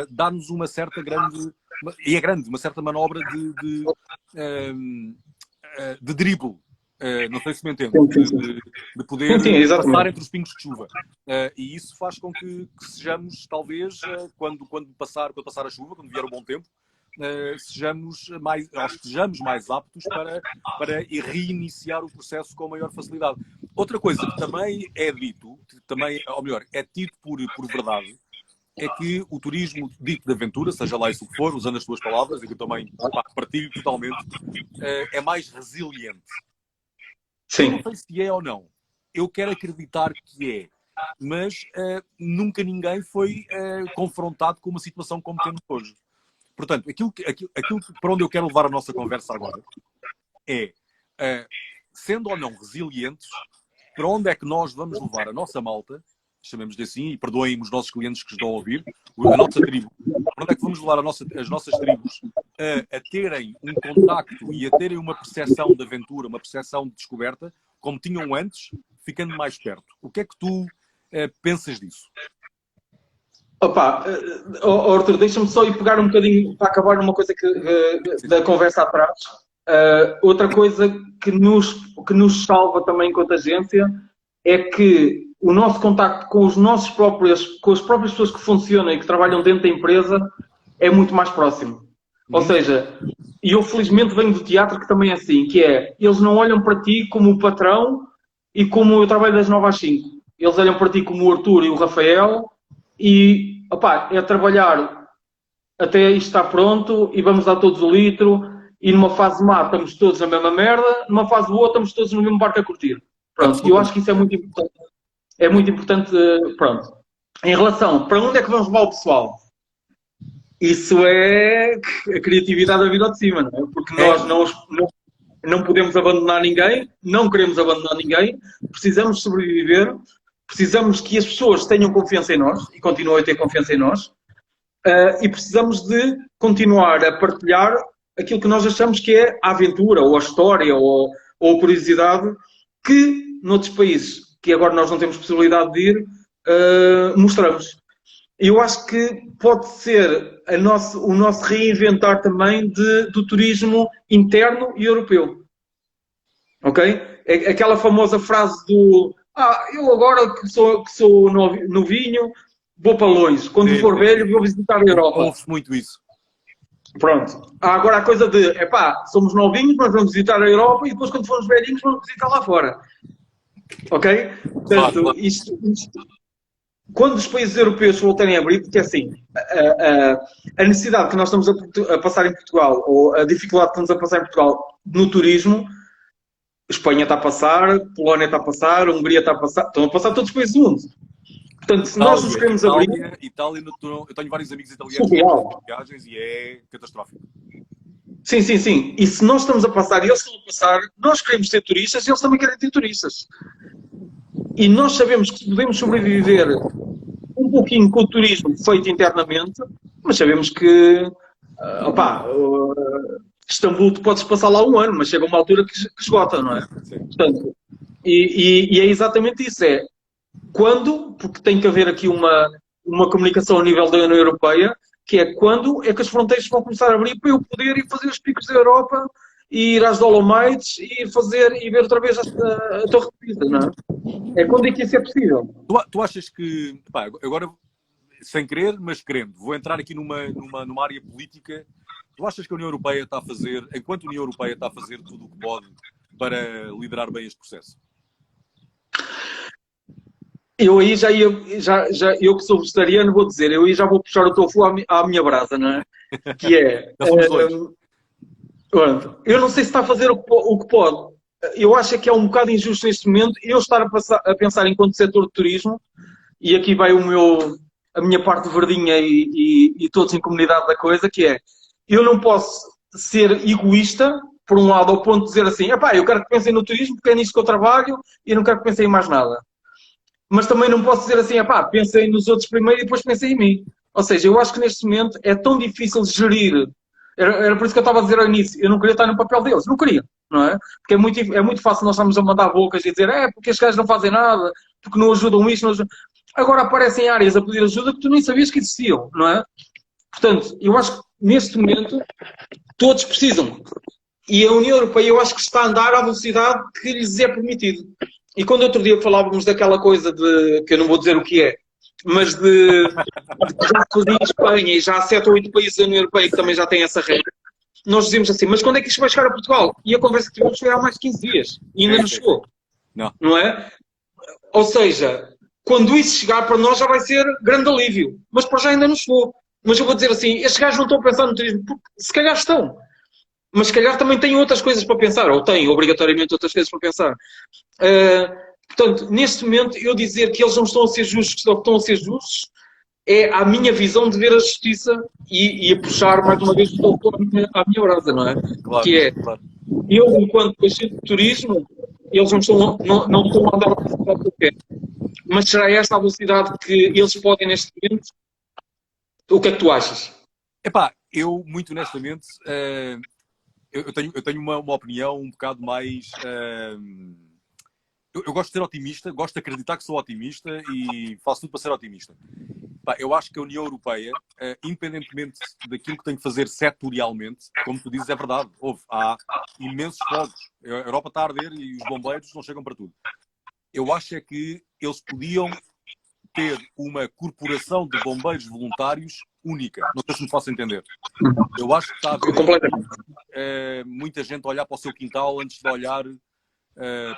dá-nos uma certa uma certa manobra de drible. Não sei se me entende. De poder passar entre os pingos de chuva. E isso faz com que sejamos, talvez, quando passar a chuva, quando vier o bom tempo, estejamos mais aptos para reiniciar o processo com maior facilidade. Outra coisa que também é dito, também, ou melhor, é tido por verdade, é que o turismo dito de aventura, seja lá isso que for, usando as tuas palavras, e que eu também partilho totalmente, é mais resiliente. Sim. Eu não sei se é ou não. Eu quero acreditar que é. Mas nunca ninguém foi confrontado com uma situação como temos hoje. Portanto, aquilo para onde eu quero levar a nossa conversa agora é, sendo ou não resilientes, para onde é que nós vamos levar a nossa malta, chamemos-lhe assim, e perdoem os nossos clientes que estão a ouvir, a nossa tribo, para onde é que vamos levar as nossas tribos a terem um contacto e a terem uma percepção de aventura, uma percepção de descoberta, como tinham antes, ficando mais perto. O que é que tu pensas disso? Opa, Arthur, deixa-me só ir pegar um bocadinho para acabar uma coisa da conversa atrás. Outra coisa que nos salva também enquanto agência é que o nosso contacto com com as próprias pessoas que funcionam e que trabalham dentro da empresa é muito mais próximo. Ou seja, e eu felizmente venho do teatro que também é assim, que é, eles não olham para ti como o patrão e como eu trabalho das 9 às 5. Eles olham para ti como o Arthur e o Rafael e, opá, é trabalhar até isto estar pronto e vamos dar todos o litro e numa fase má estamos todos na mesma merda, numa fase boa estamos todos no mesmo barco a curtir. Pronto, eu acho que isso é muito importante. É muito importante, pronto. Em relação, para onde é que vamos levar o pessoal? Isso é a criatividade da vida de cima, não é? Porque nós não podemos abandonar ninguém, não queremos abandonar ninguém, precisamos sobreviver, precisamos que as pessoas tenham confiança em nós e continuem a ter confiança em nós e precisamos de continuar a partilhar aquilo que nós achamos que é a aventura, ou a história, ou a curiosidade que noutros países que agora nós não temos possibilidade de ir, mostramos. Eu acho que pode ser o nosso reinventar também do turismo interno e europeu. Ok? É aquela famosa frase do eu agora que sou novinho, vou para longe. Quando for velho, vou visitar a Europa. Ouve-se muito isso. Pronto. Agora a coisa de, somos novinhos, mas vamos visitar a Europa e depois quando formos velhinhos vamos visitar lá fora. Ok? Portanto, isto, quando os países europeus voltarem a abrir, porque assim, a necessidade que nós estamos a passar em Portugal, ou a dificuldade que estamos a passar em Portugal no turismo, Espanha está a passar, Polónia está a passar, Hungria está a passar, estão a passar todos os países do mundo. Portanto, se nós nos queremos abrir... Itália, eu tenho vários amigos italianos que fazem viagens e é catastrófico. Sim, sim, sim. E se nós estamos a passar e eles estão a passar, nós queremos ter turistas e eles também querem ter turistas. E nós sabemos que podemos sobreviver um pouquinho com o turismo feito internamente, mas sabemos que, Istambul, tu podes passar lá um ano, mas chega uma altura que esgota, não é? Sim. Portanto, e é exatamente isso, porque tem que haver aqui uma comunicação a nível da União Europeia, que é quando é que as fronteiras vão começar a abrir para eu poder ir fazer os picos da Europa e ir às Dolomites e ver outra vez a Torre de Pisa, não é? É quando é que isso é possível. Tu achas que, agora, sem querer, mas querendo, vou entrar aqui numa área política, tu achas que a União Europeia está a fazer, enquanto a União Europeia está a fazer tudo o que pode para liderar bem este processo? Eu aí eu que sou vegetariano vou dizer, eu aí já vou puxar o tofu à minha brasa, não é? Que é... eu não sei se está a fazer o que pode. Eu acho que é um bocado injusto neste momento eu estar a pensar enquanto setor de turismo, e aqui vai a minha parte verdinha e todos em comunidade da coisa, que é, eu não posso ser egoísta, por um lado, ao ponto de dizer assim, eu quero que pensem no turismo porque é nisto que eu trabalho e não quero que pensem em mais nada. Mas também não posso dizer assim, pensem nos outros primeiro e depois pensem em mim. Ou seja, eu acho que neste momento é tão difícil gerir. Era por isso que eu estava a dizer ao início, eu não queria estar no papel deles, não queria, não é? Porque é muito fácil nós estarmos a mandar bocas e dizer, porque estes gajos não fazem nada, porque não ajudam isto, não ajudam... Agora aparecem áreas a pedir ajuda que tu nem sabias que existiam, não é? Portanto, eu acho que neste momento todos precisam. E a União Europeia eu acho que está a andar à velocidade que lhes é permitido. E quando outro dia falávamos daquela coisa de, que eu não vou dizer o que é, mas de já se fazia em Espanha e já há 7 ou 8 países da União Europeia que também já têm essa regra, nós dizíamos assim, mas quando é que isto vai chegar a Portugal? E a conversa que tivemos foi há mais de 15 dias e ainda não chegou. Não. não é? Ou seja, quando isso chegar para nós já vai ser grande alívio. Mas para já ainda não chegou. Mas eu vou dizer assim, estes gajos não estão a pensar no turismo, porque se calhar estão. Mas se calhar também têm outras coisas para pensar, ou têm obrigatoriamente outras coisas para pensar. Portanto, neste momento, eu dizer que eles não estão a ser justos ou que estão a ser justos, é a minha visão de ver a justiça e a puxar mais uma vez o doutor à minha brasa, não é? Claro, Que é, claro. eu, enquanto agente de turismo, eles não estão a andar a velocidade que eu quero. Mas será esta a velocidade que eles podem neste momento? O que é que tu achas? Epá, eu, muito honestamente, eu tenho uma opinião um bocado mais... eu gosto de ser otimista, gosto de acreditar que sou otimista e faço tudo para ser otimista. Pá, eu acho que a União Europeia, independentemente daquilo que tem que fazer setorialmente, como tu dizes, é verdade. Há imensos fogos. A Europa está a arder e os bombeiros não chegam para tudo. Eu acho é que eles podiam ter uma corporação de bombeiros voluntários única. Não sei se me faço entender. Eu acho que está a haver muita gente a olhar para o seu quintal antes de olhar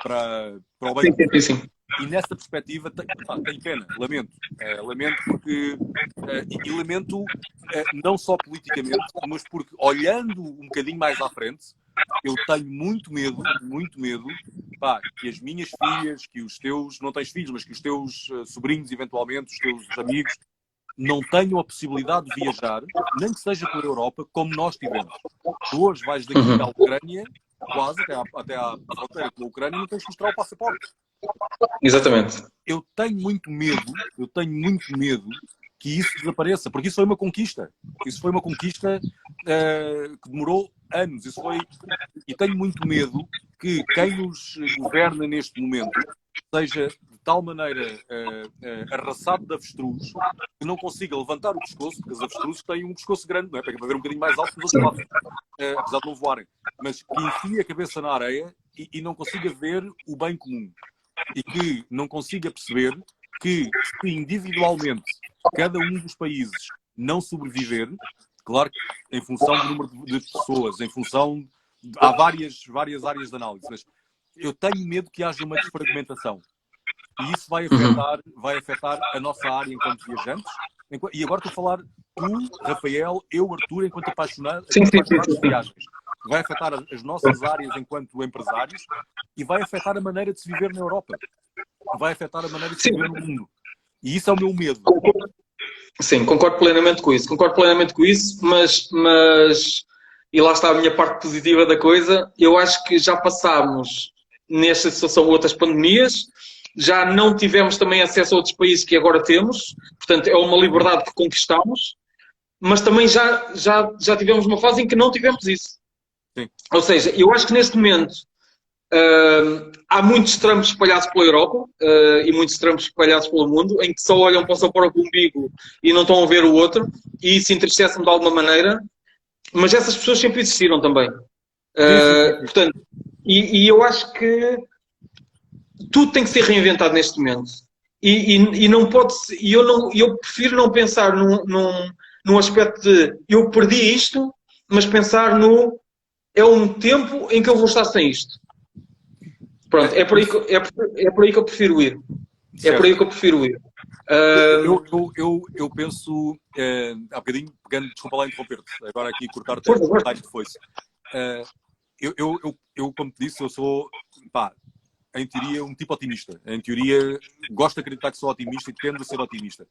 para o bem comum. Sim. E nessa perspectiva, tenho pena, lamento. Lamento porque, e lamento não só politicamente, mas porque olhando um bocadinho mais à frente, eu tenho muito medo, pá, que as minhas filhas, que os teus, não tens filhos, mas que os teus sobrinhos, eventualmente, os teus amigos, não tenham a possibilidade de viajar, nem que seja pela Europa, como nós tivemos. Tu hoje vais daqui à Ucrânia, quase até à fronteira com a Ucrânia, e não tens que mostrar o passaporte. Exatamente. Eu tenho muito medo que isso desapareça, porque isso foi uma conquista. Isso foi uma conquista que demorou anos. E tenho muito medo que quem nos governa neste momento seja de tal maneira arraçado de avestruz que não consiga levantar o pescoço, porque os avestruzes têm um pescoço grande, não é? Para ver um bocadinho mais alto que os outros lados, apesar de não voarem. Mas que enfie a cabeça na areia e não consiga ver o bem comum. E que não consiga perceber que, se individualmente cada um dos países não sobreviver, claro que em função do número de pessoas, em função... Há várias áreas de análise, mas eu tenho medo que haja uma desfragmentação. E isso vai afetar a nossa área enquanto viajantes. E agora estou a falar tu, Rafael, eu, Arthur, enquanto apaixonados de viagens. Vai afetar as nossas áreas enquanto empresários e vai afetar a maneira de se viver na Europa. Vai afetar a maneira de se viver no mundo. E isso é o meu medo. Sim, concordo plenamente com isso. Mas e lá está a minha parte positiva da coisa, eu acho que já passámos nesta situação outras pandemias, já não tivemos também acesso a outros países que agora temos, portanto é uma liberdade que conquistamos, mas também já tivemos uma fase em que não tivemos isso. Sim. Ou seja, eu acho que neste momento há muitos trampos espalhados pela Europa e muitos trampos espalhados pelo mundo, em que só olham para o seu próprio umbigo e não estão a ver o outro, e isso entristece-me de alguma maneira, mas essas pessoas sempre existiram também. Portanto, e eu acho que tudo tem que ser reinventado neste momento. E não pode ser, eu prefiro não pensar num aspecto de eu perdi isto, mas pensar é um tempo em que eu vou estar sem isto. Pronto, é por aí que eu prefiro ir. Certo. É por aí que eu prefiro ir. Eu penso, há bocadinho, desculpa lá interromper-te, agora aqui cortar-te o detalhe que foi-se. Eu, como te disse, eu sou, pá, em teoria, um tipo otimista. Em teoria, gosto de acreditar que sou otimista e tendo a ser otimista.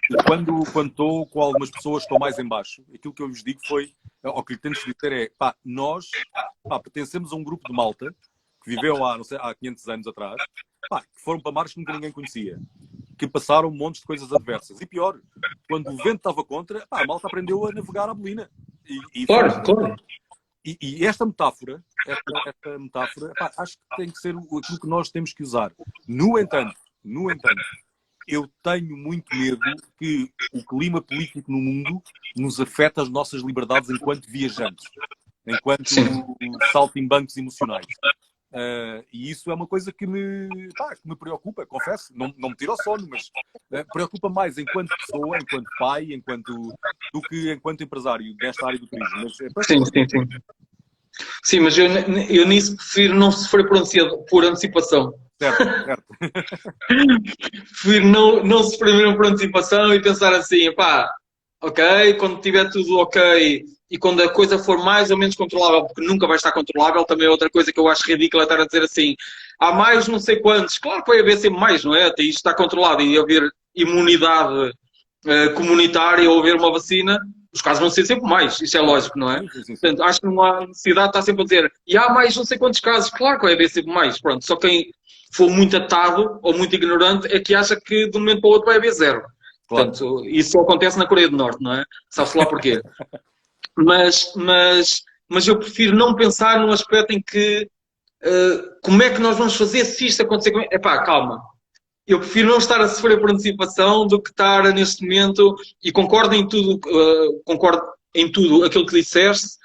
E quando estou com algumas pessoas que estão mais em baixo, aquilo que eu lhes digo foi, ou que lhe tento dizer é, pá, nós pertencemos a um grupo de malta que viveu há 500 anos atrás, pá, que foram para mares que nunca ninguém conhecia, que passaram um monte de coisas adversas. E pior, quando o vento estava contra, pá, a malta aprendeu a navegar à bolina. Claro. E esta metáfora, pá, acho que tem que ser aquilo que nós temos que usar. No entanto, eu tenho muito medo que o clima político no mundo nos afete as nossas liberdades enquanto viajantes, enquanto saltimbancos emocionais. E isso é uma coisa que me preocupa, confesso. Não me tira o sono, mas preocupa mais enquanto pessoa, enquanto pai, do que enquanto empresário desta área do turismo. Mas, sim. Sim, mas eu nisso prefiro não sofrer por antecipação. Certo, certo. Prefiro não se primeiro por antecipação e pensar assim, pá, ok, quando tiver tudo ok e quando a coisa for mais ou menos controlável, porque nunca vai estar controlável, também é outra coisa que eu acho ridícula estar a dizer assim, há mais não sei quantos, claro que vai haver sempre mais, não é? Até isto está controlado e haver imunidade comunitária ou haver uma vacina, os casos vão ser sempre mais, isso é lógico, não é? Sim, sim, sim, sim. Portanto, acho que não há necessidade de estar sempre a dizer, e há mais não sei quantos casos, claro que vai haver sempre mais, pronto, só quem for muito atado ou muito ignorante é que acha que de um momento para o outro vai haver zero. Claro. Portanto, isso só acontece na Coreia do Norte, não é? Sabe-se lá porquê. Mas eu prefiro não pensar num aspecto em que como é que nós vamos fazer se isto acontecer. Epá, calma. Eu prefiro não estar a sofrer por antecipação do que estar neste momento, e concordo em tudo aquilo que disseste,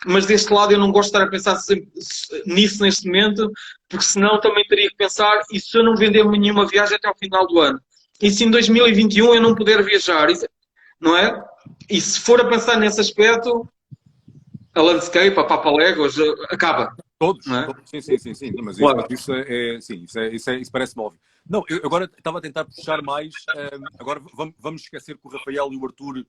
mas deste lado eu não gosto de estar a pensar sempre nisso neste momento, porque senão também teria que pensar, e se eu não vender nenhuma viagem até ao final do ano? E se em 2021 eu não puder viajar? Isso, não é? E se for a pensar nesse aspecto, a landscape, a Papaléguas, acaba. Todos, Não é? todos. Sim, sim, sim, sim. Mas Claro. isso parece-me óbvio. Não, eu agora estava a tentar puxar mais. Agora vamos esquecer que o Rafael e o Arthur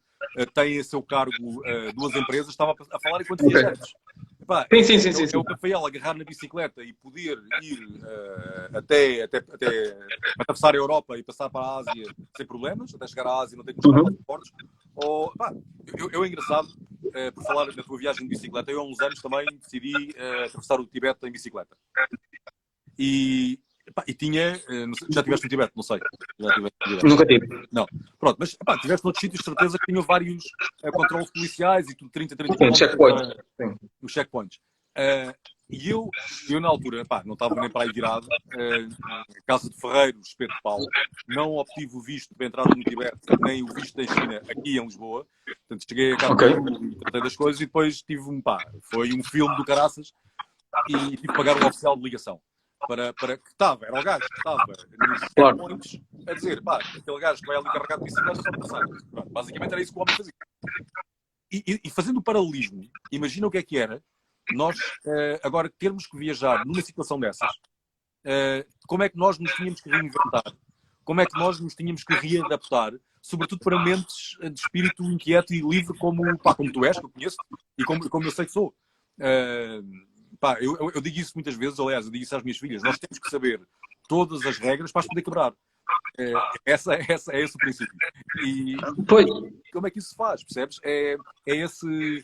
têm a seu cargo duas empresas. Estava a falar enquanto Ok. viajantes. Epá, Sim. é o Rafael agarrar na bicicleta e poder ir até atravessar a Europa e passar para a Ásia sem problemas, até chegar à Ásia não ter que buscar passaportes. Ou, pá, eu é engraçado, por falar na tua viagem de bicicleta, eu há uns anos também decidi atravessar o Tibete em bicicleta. E tinha, não sei, já estiveste no Tibete, não sei. Já estiveste no Tibete. Nunca tive. Não. Pronto, mas tiveste noutros sítios, de certeza que tinham vários controles policiais e tudo 30 Sim, km. checkpoint. Sim. Os checkpoints. E eu na altura, não estava nem para aí virado, Casa de Ferreiros, Espeto de Pau, não obtive o visto para entrada no Tibete, nem o visto da China aqui em Lisboa. Portanto, cheguei a cá e tratei das coisas e depois tive foi um filme do caraças e tive que pagar um oficial de ligação. Para que estava, era o gajo que estava nos checkpoints a dizer, aquele gajo que vai ali carregar de bicicleta só de passar. Pronto, basicamente era isso que o homem fazia. E fazendo o paralelismo, imagina o que era nós agora termos que viajar numa situação dessas, como é que nós nos tínhamos que reinventar? Como é que nós nos tínhamos que readaptar, sobretudo para mentes de espírito inquieto e livre como tu és, que eu conheço, e como eu sei que sou. Eu digo isso muitas vezes, aliás, eu digo isso às minhas filhas, nós temos que saber todas as regras para as poder quebrar. Esse o princípio. E como é que isso se faz, percebes? É esse...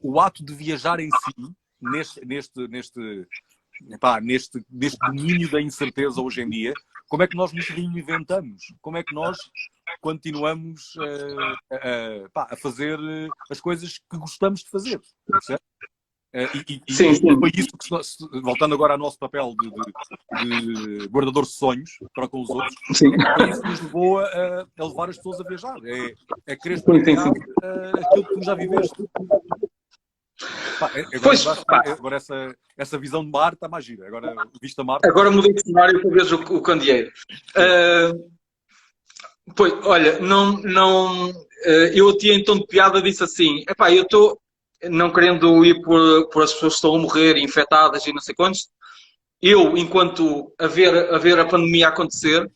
O ato de viajar em si, neste domínio da incerteza hoje em dia, como é que nós nos reinventamos? Como é que nós continuamos a fazer as coisas que gostamos de fazer? Certo? Sim. Foi isso que, voltando agora ao nosso papel de guardador de sonhos para com os outros, foi isso que nos levou a levar as pessoas a viajar. É querer experienciar aquilo que tu já viveste. Agora essa visão de mar está mais gira. Agora, vista mar. Agora mudei de cenário para ver o candeeiro. Pois, olha, eu a tia em tom de piada disse assim, eu estou não querendo ir por as pessoas que estão a morrer, infectadas e não sei quantos, eu, enquanto a ver a pandemia acontecer,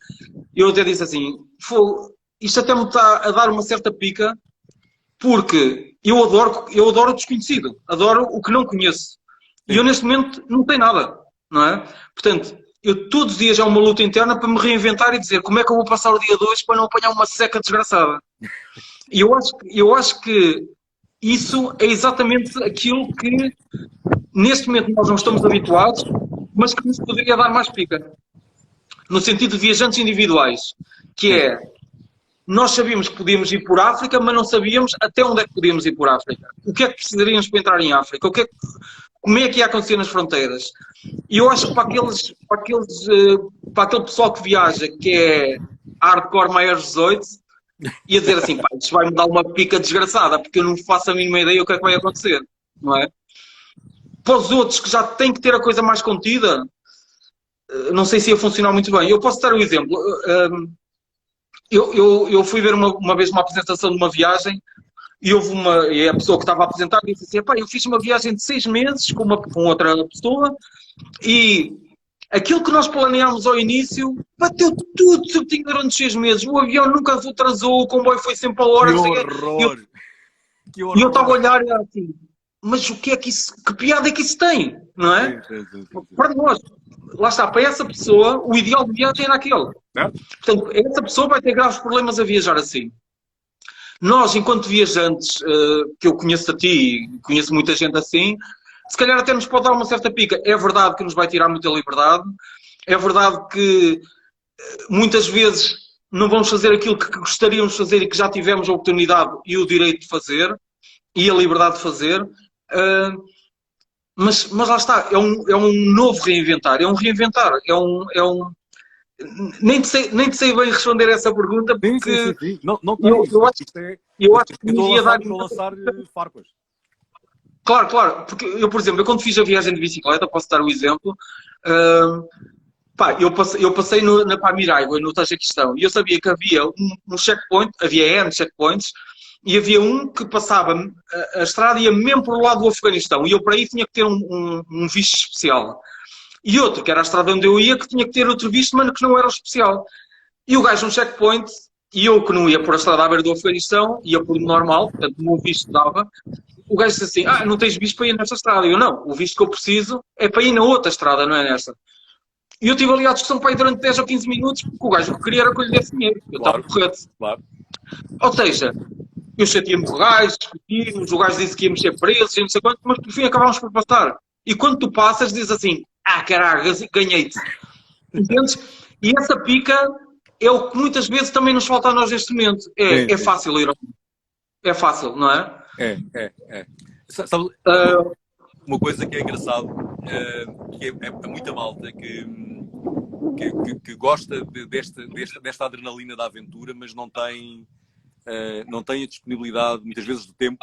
eu até disse assim, isto até me está a dar uma certa pica, porque eu adoro o desconhecido, adoro o que não conheço. E eu neste momento não tenho nada, não é? Portanto, eu todos os dias há uma luta interna para me reinventar e dizer como é que eu vou passar o dia 2 para não apanhar uma seca desgraçada. E eu acho que isso é exatamente aquilo que neste momento nós não estamos habituados, mas que nos poderia dar mais pica. No sentido de viajantes individuais, que é, nós sabíamos que podíamos ir por África, mas não sabíamos até onde é que podíamos ir por África. O que é que precisaríamos para entrar em África? Como é que ia acontecer nas fronteiras? E eu acho que para aquele pessoal que viaja, que é hardcore maiores 18, ia dizer assim, isto vai-me dar uma pica desgraçada, porque eu não faço a mínima ideia o que é que vai acontecer, não é? Para os outros que já têm que ter a coisa mais contida, não sei se ia funcionar muito bem. Eu posso dar um exemplo. Eu fui ver uma vez uma apresentação de uma viagem e a pessoa que estava a apresentar disse assim, eu fiz uma viagem de 6 meses com outra pessoa e aquilo que nós planeámos ao início bateu tudo certinho durante 6 meses. O avião nunca se atrasou, o comboio foi sempre a hora. Que não sei o quê. horror! Que E eu estava a horror! olhar e era assim, mas o que é que isso, que piada é que isso tem? Não é? Sim. Para nós, lá está, para essa pessoa, o ideal de viagem era aquele. Certo? Portanto, essa pessoa vai ter graves problemas a viajar assim. Nós, enquanto viajantes, que eu conheço a ti e conheço muita gente assim, se calhar até nos pode dar uma certa pica. É verdade que nos vai tirar muita liberdade, é verdade que muitas vezes não vamos fazer aquilo que gostaríamos de fazer e que já tivemos a oportunidade e o direito de fazer e a liberdade de fazer. Mas lá está, é um novo reinventar, é um reinventar, nem te sei bem responder a essa pergunta porque Sim. Não eu acho, isto é... eu acho que Estou me ia dar... a lançar farpas. Claro, porque eu, por exemplo, quando fiz a viagem de bicicleta, posso dar o exemplo, eu passei na Pamiraigua, no Tajiquistão, e eu sabia que havia um checkpoint, havia N checkpoints, e havia um que passava, a estrada ia mesmo para o lado do Afeganistão, e eu para aí tinha que ter um visto especial. E outro, que era a estrada onde eu ia, que tinha que ter outro visto, mas que não era o especial. E o gajo, um checkpoint, e eu que não ia por a estrada à beira do Afeganistão, ia por normal, portanto, o meu visto dava, o gajo disse assim, não tens visto para ir nesta estrada. E eu, não, o visto que eu preciso é para ir na outra estrada, não é nesta. E eu tive ali a discussão para ir durante 10 ou 15 minutos, porque o gajo que queria era que eu lhe desse dinheiro. Eu estava correto. Claro. Ou seja, eu chateei-me com o gajo, discutimos, o gajo disse que ia mexer preços, e não sei quanto, mas por fim acabámos por passar. E quando tu passas, dizes assim, caralho, ganhei-te. Entendes? E essa pica é o que muitas vezes também nos falta a nós neste momento. É fácil ir ao... É fácil, não é? Sabe, uma coisa que é engraçado, que é muita malta que gosta desta adrenalina da aventura, mas não tem a disponibilidade, muitas vezes de tempo,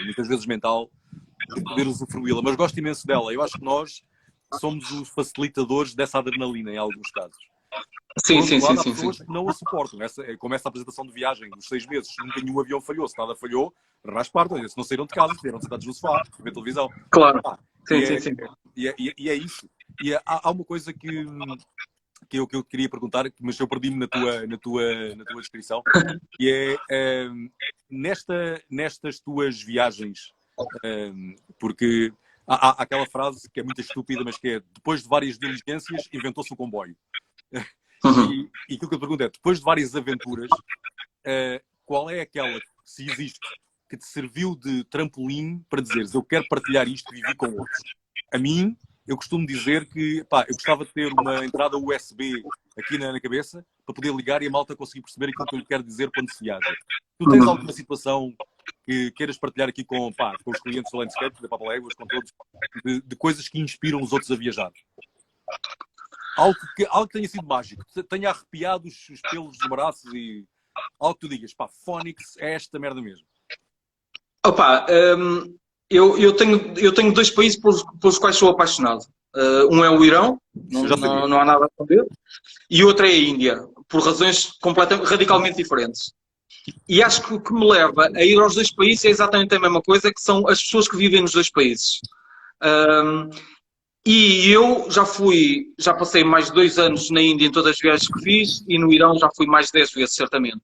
muitas vezes mental, de poder usufruí-la, mas gosto imenso dela. Eu acho que nós somos os facilitadores dessa adrenalina em alguns casos. Sim. Há pessoas que não a suportam. Como essa apresentação de viagem dos 6 meses, nunca nenhum avião falhou, se nada falhou, raspartam, se não saíram de casa, estiveram sentados no sofá, a ver televisão. Claro. Sim. E é isso. E há uma coisa que eu queria perguntar, mas eu perdi-me na tua descrição, que é nestas tuas viagens, porque há aquela frase que é muito estúpida, mas que é, depois de várias diligências, inventou-se o comboio. E aquilo que eu pergunto é, depois de várias aventuras, qual é aquela, se existe, que te serviu de trampolim para dizeres, eu quero partilhar isto e vivi com outros? A mim, eu costumo dizer que, eu gostava de ter uma entrada USB aqui na cabeça para poder ligar e a malta conseguir perceber aquilo que eu lhe quero dizer quando se viaja. Tu tens alguma situação que queiras partilhar aqui com os clientes do Landscape, da Papaléguas, com todos, de coisas que inspiram os outros a viajar? Algo que tenha sido mágico, tenha arrepiado os pelos dos braços e algo que tu digas, Phoenix é esta merda mesmo. Eu tenho 2 países pelos quais sou apaixonado. Um é o Irão, não há nada a saber, e outro é a Índia, por razões radicalmente diferentes. E acho que o que me leva a ir aos 2 países é exatamente a mesma coisa, que são as pessoas que vivem nos 2 países. E eu já passei mais de 2 anos na Índia em todas as viagens que fiz, e no Irão já fui mais de 10 vezes, certamente.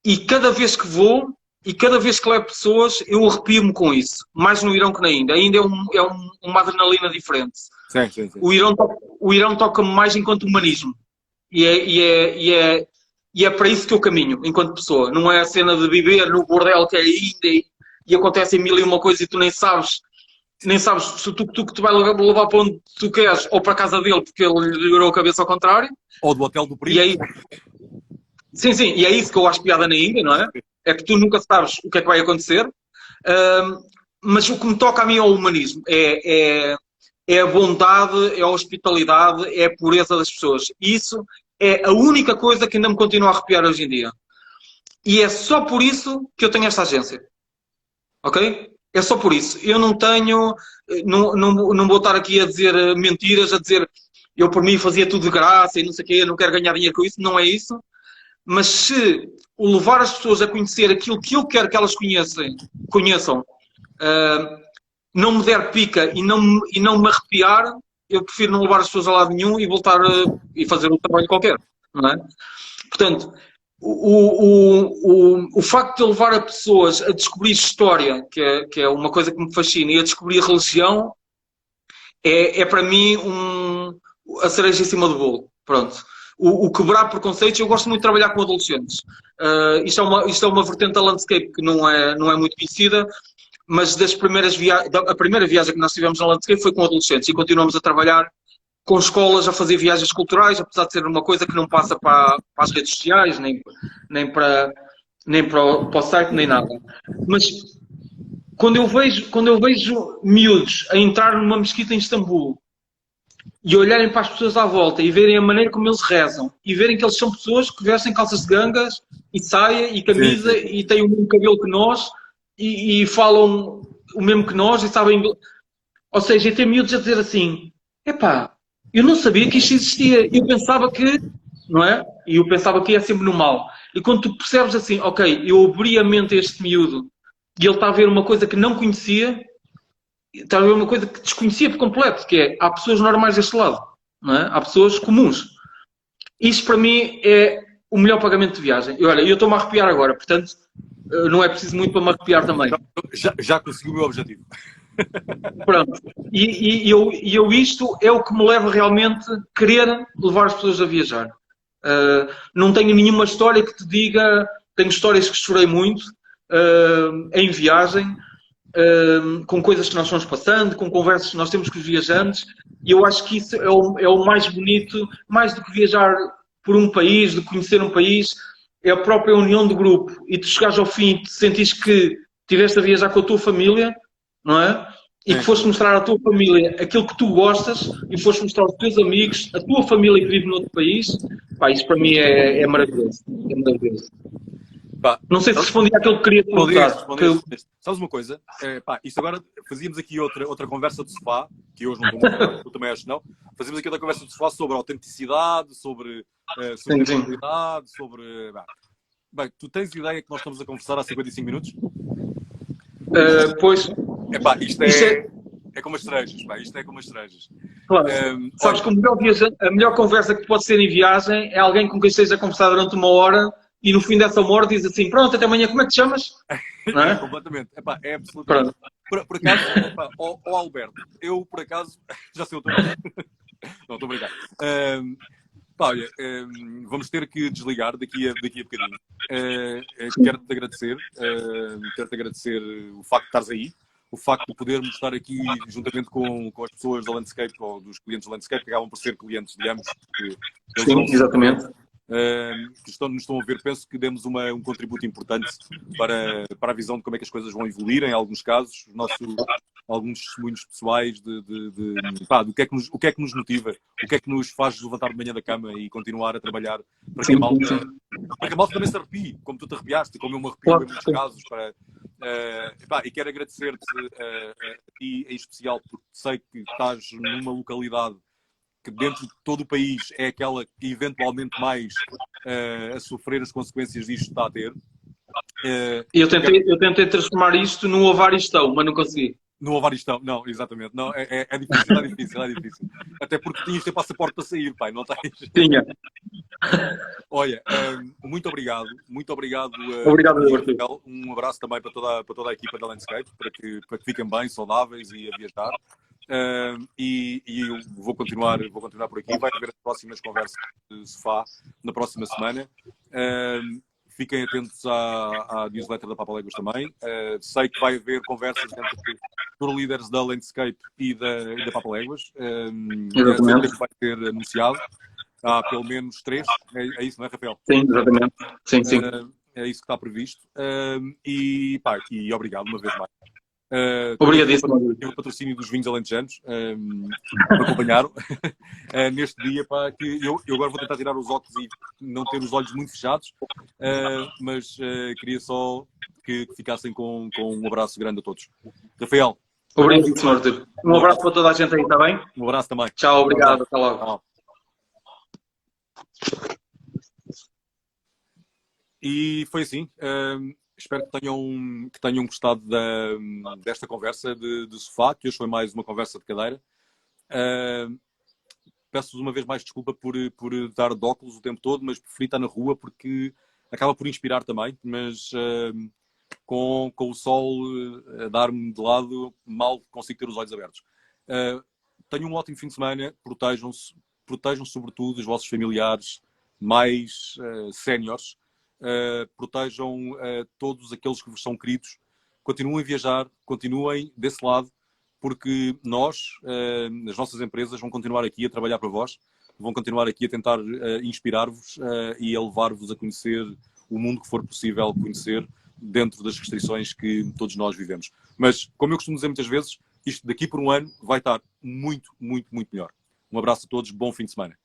E cada vez que vou, e cada vez que levo pessoas, eu arrepio-me com isso. Mais no Irão que na Índia. A Índia é uma adrenalina diferente. Sim. O Irão toca-me mais enquanto humanismo. E é para isso que eu caminho, enquanto pessoa. Não é a cena de viver no bordel que é a Índia e acontece mil e uma coisa e tu nem sabes se o tuk-tuk te vai levar para onde tu queres ou para a casa dele porque ele lhe virou a cabeça ao contrário. Ou do hotel do primo. Sim, e é isso que eu acho piada na Índia, não é? É que tu nunca sabes o que é que vai acontecer. Mas o que me toca a mim é o humanismo. É a bondade, é a hospitalidade, é a pureza das pessoas. E isso é a única coisa que ainda me continua a arrepiar hoje em dia. E é só por isso que eu tenho esta agência. Ok? É só por isso. Eu não tenho... Não vou estar aqui a dizer mentiras, a dizer eu por mim fazia tudo de graça e não sei o quê, eu não quero ganhar dinheiro com isso. Não é isso. Mas se o levar as pessoas a conhecer aquilo que eu quero que elas conheçam, não me der pica e não me arrepiar, eu prefiro não levar as pessoas a lado nenhum e voltar e fazer um trabalho qualquer, não é? Portanto, o facto de eu levar a pessoas a descobrir história, que é uma coisa que me fascina, e a descobrir religião, é para mim a cereja em cima do bolo. Pronto. O quebrar preconceitos, eu gosto muito de trabalhar com adolescentes. Isto é uma vertente da Landscape que não é muito conhecida, mas a primeira viagem que nós tivemos na Landscape foi com adolescentes e continuamos a trabalhar com escolas a fazer viagens culturais, apesar de ser uma coisa que não passa para as redes sociais, nem para o site, nem nada. Mas quando eu vejo miúdos a entrar numa mesquita em Istambul e olharem para as pessoas à volta e verem a maneira como eles rezam e verem que eles são pessoas que vestem calças de gangas e saia e camisa e têm o mesmo cabelo que nós e falam o mesmo que nós e sabem... Ou seja, e tem miúdos a dizer assim, epá, eu não sabia que isto existia, eu pensava que, não é? E eu pensava que ia sempre no mal. E quando tu percebes assim, ok, eu abri a mente a este miúdo e ele está a ver uma coisa que não conhecia, está a ver uma coisa que desconhecia por completo, que é, há pessoas normais deste lado, não é? Há pessoas comuns. Isto para mim é o melhor pagamento de viagem. E olha, eu estou-me a arrepiar agora, portanto, não é preciso muito para me arrepiar também. Já consegui o meu objetivo. Pronto. E isto é o que me leva realmente a querer levar as pessoas a viajar. Não tenho nenhuma história que te diga... Tenho histórias que chorei muito em viagem, com coisas que nós fomos passando, com conversas que nós temos com os viajantes, e eu acho que isso é o mais bonito, mais do que viajar por um país, de conhecer um país, é a própria união do grupo. E tu chegares ao fim e te sentires que estiveste a viajar com a tua família, não é? E que foste mostrar à tua família aquilo que tu gostas e foste mostrar aos teus amigos, a tua família que vive noutro país, pá, isso para mim é maravilhoso. É maravilhoso. Pá, não sei se respondi àquilo que queria perguntar. Sabes uma coisa? Isto agora fazíamos aqui outra conversa de sofá, que hoje não estou muito, tu também acho que não. Fazíamos aqui outra conversa de sofá sobre autenticidade, sobre qualidade, sobre... Bem, tu tens ideia que nós estamos a conversar há 55 minutos? Pois. Isto é como as cerejas, isto é como as cerejas. Claro. Sabes que a melhor conversa que pode ser em viagem é alguém com quem esteja a conversar durante uma hora e no fim dessa uma hora diz assim, pronto, até amanhã, como é que te chamas? Não é? Completamente. É absolutamente. Por acaso, ó Alberto, eu por acaso, já sei o teu nome. Não, estou a brincar. Olha, vamos ter que desligar daqui a bocadinho. Quero-te agradecer o facto de estares aí, o facto de podermos estar aqui juntamente com as pessoas da Landscape, ou dos clientes da Landscape, que acabam por ser clientes de ambos. Sim, exatamente. Que nos estão a ver, penso que demos um contributo importante para a visão de como é que as coisas vão evoluir, em alguns casos, alguns testemunhos pessoais do que é que nos motiva, o que é que nos faz levantar de manhã da cama e continuar a trabalhar para que a malta também se arrepie, como tu te arrepiaste, como eu me arrepio em muitos casos. E quero agradecer-te a ti em especial, porque sei que estás numa localidade que dentro de todo o país é aquela que eventualmente mais a sofrer as consequências disto está a ter. Eu tentei transformar isto num ovaristão, mas não consegui. No ovaristão, não, exatamente. Não, é difícil. Até porque tinhas de ter passaporte para sair, pai, não tens? Tinha. Olha, muito obrigado. Muito obrigado. Obrigado, Arthur. Um abraço também para toda a equipa da Landscape, para que fiquem bem, saudáveis e a viajar. E eu vou continuar por aqui. Vai haver as próximas conversas de sofá na próxima semana. Fiquem atentos à newsletter da Papaléguas também. Sei que vai haver conversas entre os líderes da Landscape e da Papaléguas. Exatamente. Vai ser anunciado. Há pelo menos 3. É isso, não é, Rafael? Sim, exatamente. Sim. É isso que está previsto. E obrigado uma vez mais. Obrigadíssimo. O patrocínio dos vinhos alentejanos me acompanharam neste dia, que eu agora vou tentar tirar os óculos e não ter os olhos muito fechados, mas queria só que ficassem com um abraço grande a todos. Rafael. Obrigadíssimo, Arthur. Um abraço para toda a gente aí, está bem? Um abraço também. Tchau, obrigado. Até logo. E foi assim. Espero que tenham gostado desta conversa de sofá, que hoje foi mais uma conversa de cadeira. Peço-vos uma vez mais desculpa por estar de óculos o tempo todo, mas preferi estar na rua porque acaba por inspirar também, mas com o sol a dar-me de lado, mal consigo ter os olhos abertos. Tenham um ótimo fim de semana, protejam-se, protejam sobretudo os vossos familiares mais séniores, protejam todos aqueles que vos são queridos, continuem a viajar, continuem desse lado, porque nós, as nossas empresas, vão continuar aqui a trabalhar para vós, vão continuar aqui a tentar inspirar-vos e a levar-vos a conhecer o mundo que for possível conhecer dentro das restrições que todos nós vivemos. Mas, como eu costumo dizer muitas vezes, isto daqui por um ano vai estar muito, muito, muito melhor. Um abraço a todos, bom fim de semana.